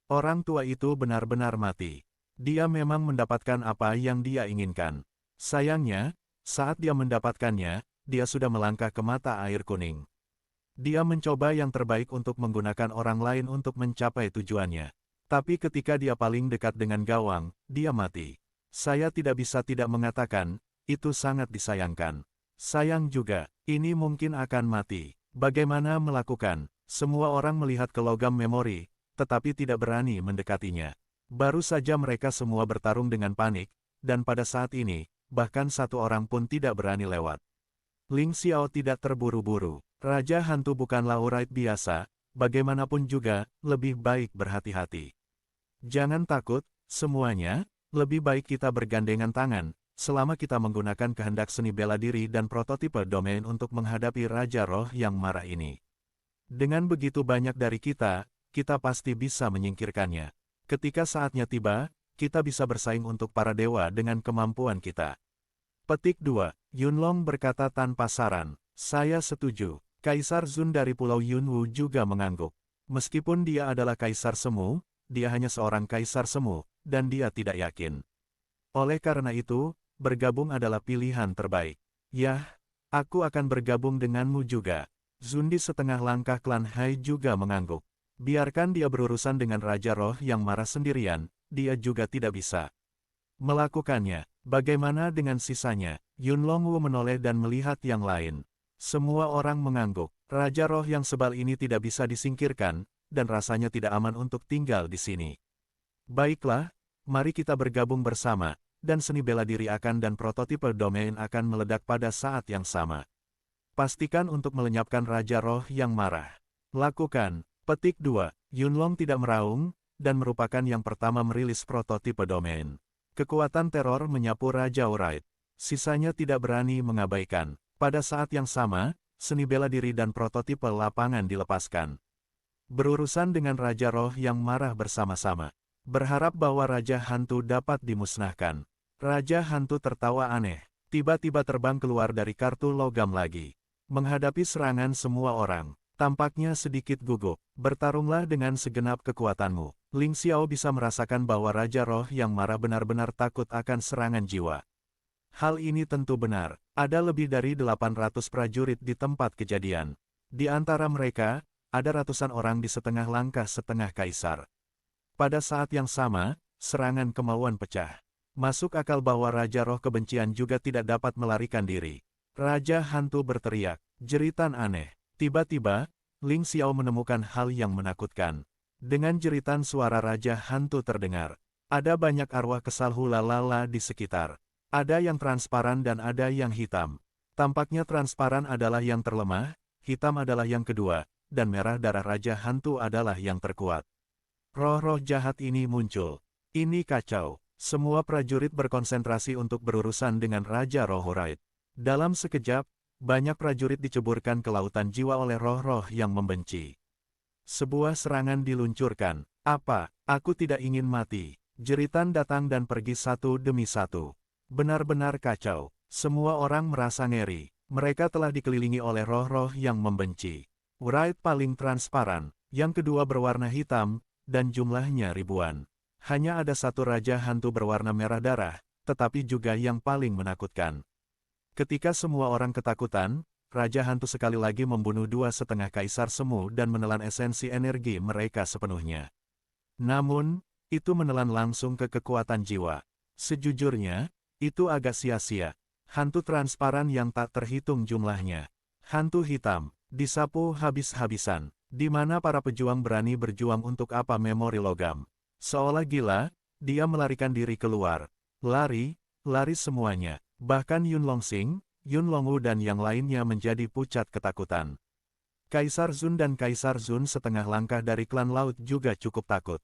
Orang tua itu benar-benar mati. Dia memang mendapatkan apa yang dia inginkan. Sayangnya, saat dia mendapatkannya, dia sudah melangkah ke mata air kuning. Dia mencoba yang terbaik untuk menggunakan orang lain untuk mencapai tujuannya. Tapi ketika dia paling dekat dengan gawang, dia mati. Saya tidak bisa tidak mengatakan, itu sangat disayangkan. Sayang juga, ini mungkin akan mati. Bagaimana melakukan? Semua orang melihat ke logam memori, tetapi tidak berani mendekatinya. Baru saja mereka semua bertarung dengan panik, dan pada saat ini, bahkan satu orang pun tidak berani lewat. Ling Xiao tidak terburu-buru. Raja hantu bukanlah Wright biasa, bagaimanapun juga, lebih baik berhati-hati. Jangan takut, semuanya, lebih baik kita bergandengan tangan, selama kita menggunakan kehendak seni bela diri dan prototipe domain untuk menghadapi Raja Roh yang marah ini. Dengan begitu banyak dari kita pasti bisa menyingkirkannya. Ketika saatnya tiba, kita bisa bersaing untuk para dewa dengan kemampuan kita. Petik 2. Yunlong berkata tanpa saran. Saya setuju. Kaisar Zun dari Pulau Yunwu juga mengangguk. Meskipun dia adalah kaisar semu, dia hanya seorang kaisar semu, dan dia tidak yakin. Oleh karena itu, bergabung adalah pilihan terbaik. Yah, aku akan bergabung denganmu juga. Zun di setengah langkah klan Hai juga mengangguk. Biarkan dia berurusan dengan Raja Roh yang marah sendirian, dia juga tidak bisa melakukannya. Bagaimana dengan sisanya? Yunlong Wu menoleh dan melihat yang lain. Semua orang mengangguk. Raja Roh yang sebal ini tidak bisa disingkirkan, dan rasanya tidak aman untuk tinggal di sini. Baiklah, mari kita bergabung bersama, dan seni bela diri dan prototipe domain akan meledak pada saat yang sama. Pastikan untuk melenyapkan Raja Roh yang marah. Lakukan. Petik 2. Yunlong tidak meraung, dan merupakan yang pertama merilis prototipe domain. Kekuatan teror menyapu Raja Wright. Sisanya tidak berani mengabaikan. Pada saat yang sama, seni bela diri dan prototipe lapangan dilepaskan. Berurusan dengan Raja Roh yang marah bersama-sama. Berharap bahwa Raja Hantu dapat dimusnahkan. Raja Hantu tertawa aneh. Tiba-tiba terbang keluar dari kartu logam lagi. Menghadapi serangan semua orang. Tampaknya sedikit gugup. Bertarunglah dengan segenap kekuatanmu. Ling Xiao bisa merasakan bahwa Raja Roh yang marah benar-benar takut akan serangan jiwa. Hal ini tentu benar. Ada lebih dari 800 prajurit di tempat kejadian. Di antara mereka, ada ratusan orang di setengah langkah setengah kaisar. Pada saat yang sama, serangan kemauan pecah. Masuk akal bahwa Raja Roh kebencian juga tidak dapat melarikan diri. Raja Hantu berteriak, jeritan aneh. Tiba-tiba, Ling Xiao menemukan hal yang menakutkan. Dengan jeritan suara Raja Hantu terdengar. Ada banyak arwah kesal hula-lala di sekitar. Ada yang transparan dan ada yang hitam. Tampaknya transparan adalah yang terlemah, hitam adalah yang kedua, dan merah darah Raja Hantu adalah yang terkuat. Roh-roh jahat ini muncul. Ini kacau. Semua prajurit berkonsentrasi untuk berurusan dengan Raja Roh Wright. Dalam sekejap, banyak prajurit diceburkan ke lautan jiwa oleh roh-roh yang membenci. Sebuah serangan diluncurkan. Apa? Aku tidak ingin mati. Jeritan datang dan pergi satu demi satu. Benar-benar kacau. Semua orang merasa ngeri. Mereka telah dikelilingi oleh roh-roh yang membenci. Wright paling transparan. Yang kedua berwarna hitam, dan jumlahnya ribuan. Hanya ada satu Raja Hantu berwarna merah darah, tetapi juga yang paling menakutkan. Ketika semua orang ketakutan, Raja Hantu sekali lagi membunuh dua setengah kaisar semu dan menelan esensi energi mereka sepenuhnya. Namun, itu menelan langsung ke kekuatan jiwa. Sejujurnya, itu agak sia-sia. Hantu transparan yang tak terhitung jumlahnya. Hantu hitam, disapu habis-habisan. Di mana para pejuang berani berjuang untuk apa memori logam. Seolah gila, dia melarikan diri keluar. Lari semuanya. Bahkan Yun Longsing, Yun Longwu dan yang lainnya menjadi pucat ketakutan. Kaisar Zun dan Kaisar Zun setengah langkah dari klan laut juga cukup takut.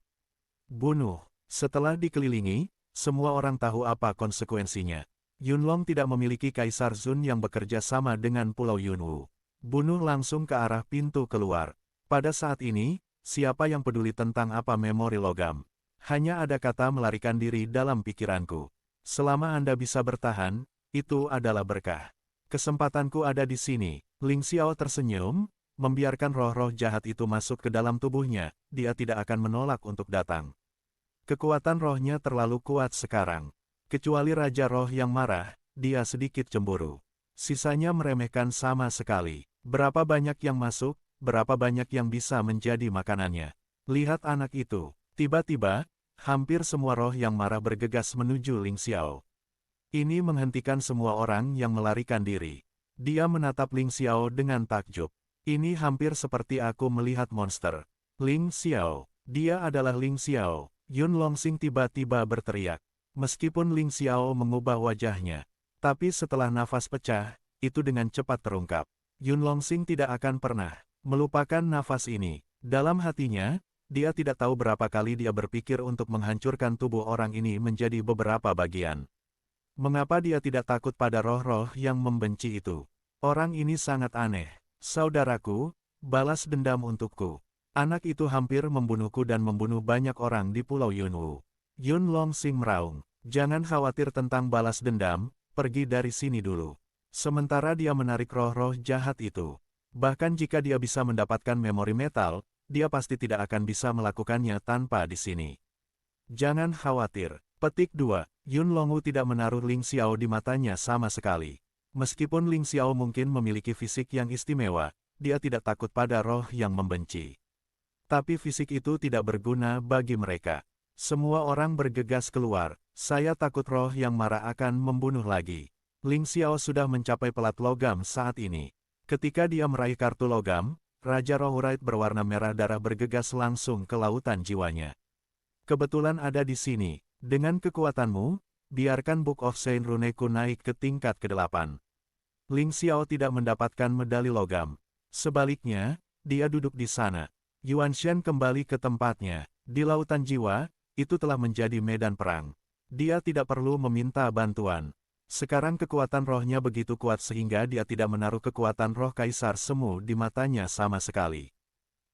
Bunuh. Setelah dikelilingi, semua orang tahu apa konsekuensinya. Yunlong tidak memiliki Kaisar Zun yang bekerja sama dengan Pulau Yunwu. Bunuh langsung ke arah pintu keluar. Pada saat ini, siapa yang peduli tentang apa memori logam? Hanya ada kata melarikan diri dalam pikiranku. Selama Anda bisa bertahan, itu adalah berkah. Kesempatanku ada di sini. Ling Xiao tersenyum, membiarkan roh-roh jahat itu masuk ke dalam tubuhnya, dia tidak akan menolak untuk datang. Kekuatan rohnya terlalu kuat sekarang. Kecuali Raja Roh yang marah, dia sedikit cemburu. Sisanya meremehkan sama sekali. Berapa banyak yang masuk, berapa banyak yang bisa menjadi makanannya. Lihat anak itu. Tiba-tiba, hampir semua roh yang marah bergegas menuju Ling Xiao. Ini menghentikan semua orang yang melarikan diri. Dia menatap Ling Xiao dengan takjub. Ini hampir seperti aku melihat monster. Ling Xiao. Dia adalah Ling Xiao. Yun Longsing tiba-tiba berteriak. Meskipun Ling Xiao mengubah wajahnya. Tapi setelah nafas pecah, itu dengan cepat terungkap. Yun Longsing tidak akan pernah melupakan nafas ini. Dalam hatinya, dia tidak tahu berapa kali dia berpikir untuk menghancurkan tubuh orang ini menjadi beberapa bagian. Mengapa dia tidak takut pada roh-roh yang membenci itu? Orang ini sangat aneh. Saudaraku, balas dendam untukku. Anak itu hampir membunuhku dan membunuh banyak orang di Pulau Yunwu. Yun Longsing meraung. Jangan khawatir tentang balas dendam, pergi dari sini dulu. Sementara dia menarik roh-roh jahat itu. Bahkan jika dia bisa mendapatkan memori metal, dia pasti tidak akan bisa melakukannya tanpa di sini. Jangan khawatir. Petik 2. Yun Longwu tidak menaruh Ling Xiao di matanya sama sekali. Meskipun Ling Xiao mungkin memiliki fisik yang istimewa, dia tidak takut pada roh yang membenci. Tapi fisik itu tidak berguna bagi mereka. Semua orang bergegas keluar. Saya takut roh yang marah akan membunuh lagi. Ling Xiao sudah mencapai pelat logam saat ini. Ketika dia meraih kartu logam, Raja Roh Wraith berwarna merah darah bergegas langsung ke lautan jiwanya. Kebetulan ada di sini. Dengan kekuatanmu, biarkan Book of Saint Runeku naik ke tingkat ke-8. Ling Xiao tidak mendapatkan medali logam. Sebaliknya, dia duduk di sana. Yuan Shen kembali ke tempatnya. Di lautan jiwa, itu telah menjadi medan perang. Dia tidak perlu meminta bantuan. Sekarang kekuatan rohnya begitu kuat sehingga dia tidak menaruh kekuatan roh Kaisar Semu di matanya sama sekali.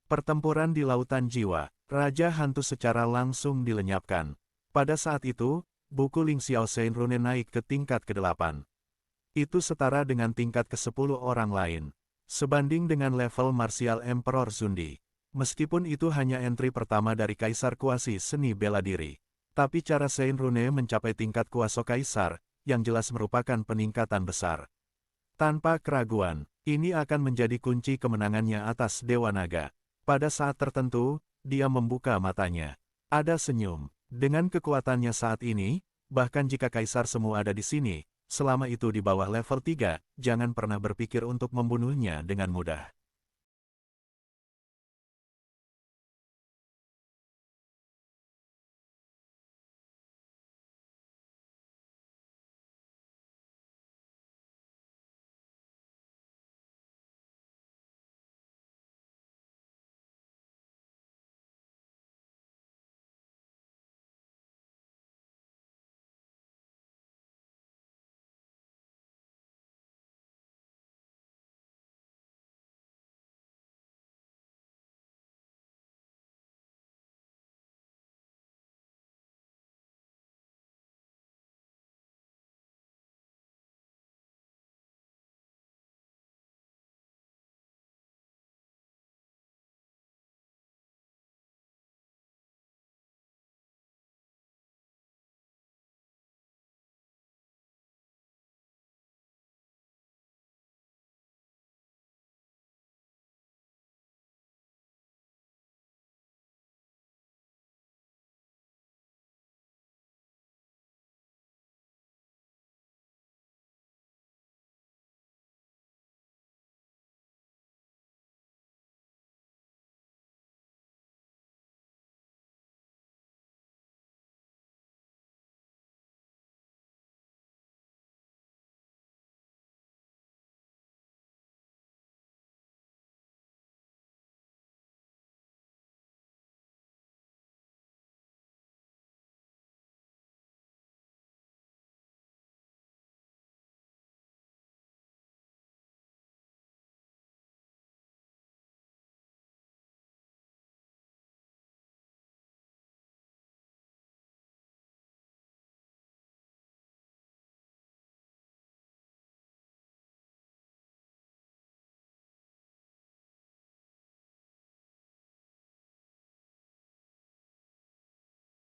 Pertempuran di lautan jiwa, Raja Hantu secara langsung dilenyapkan. Pada saat itu, buku Ling Xiao Saint Rune naik ke tingkat ke-8. Itu setara dengan tingkat ke-10 orang lain. Sebanding dengan level Martial Emperor Zundi. Meskipun itu hanya entry pertama dari Kaisar Kuasi Seni Bela Diri. Tapi cara Saint Rune mencapai tingkat kuasa Kaisar, yang jelas merupakan peningkatan besar. Tanpa keraguan, ini akan menjadi kunci kemenangannya atas Dewa Naga. Pada saat tertentu, dia membuka matanya. Ada senyum. Dengan kekuatannya saat ini, bahkan jika Kaisar Semu ada di sini, selama itu di bawah level 3, jangan pernah berpikir untuk membunuhnya dengan mudah.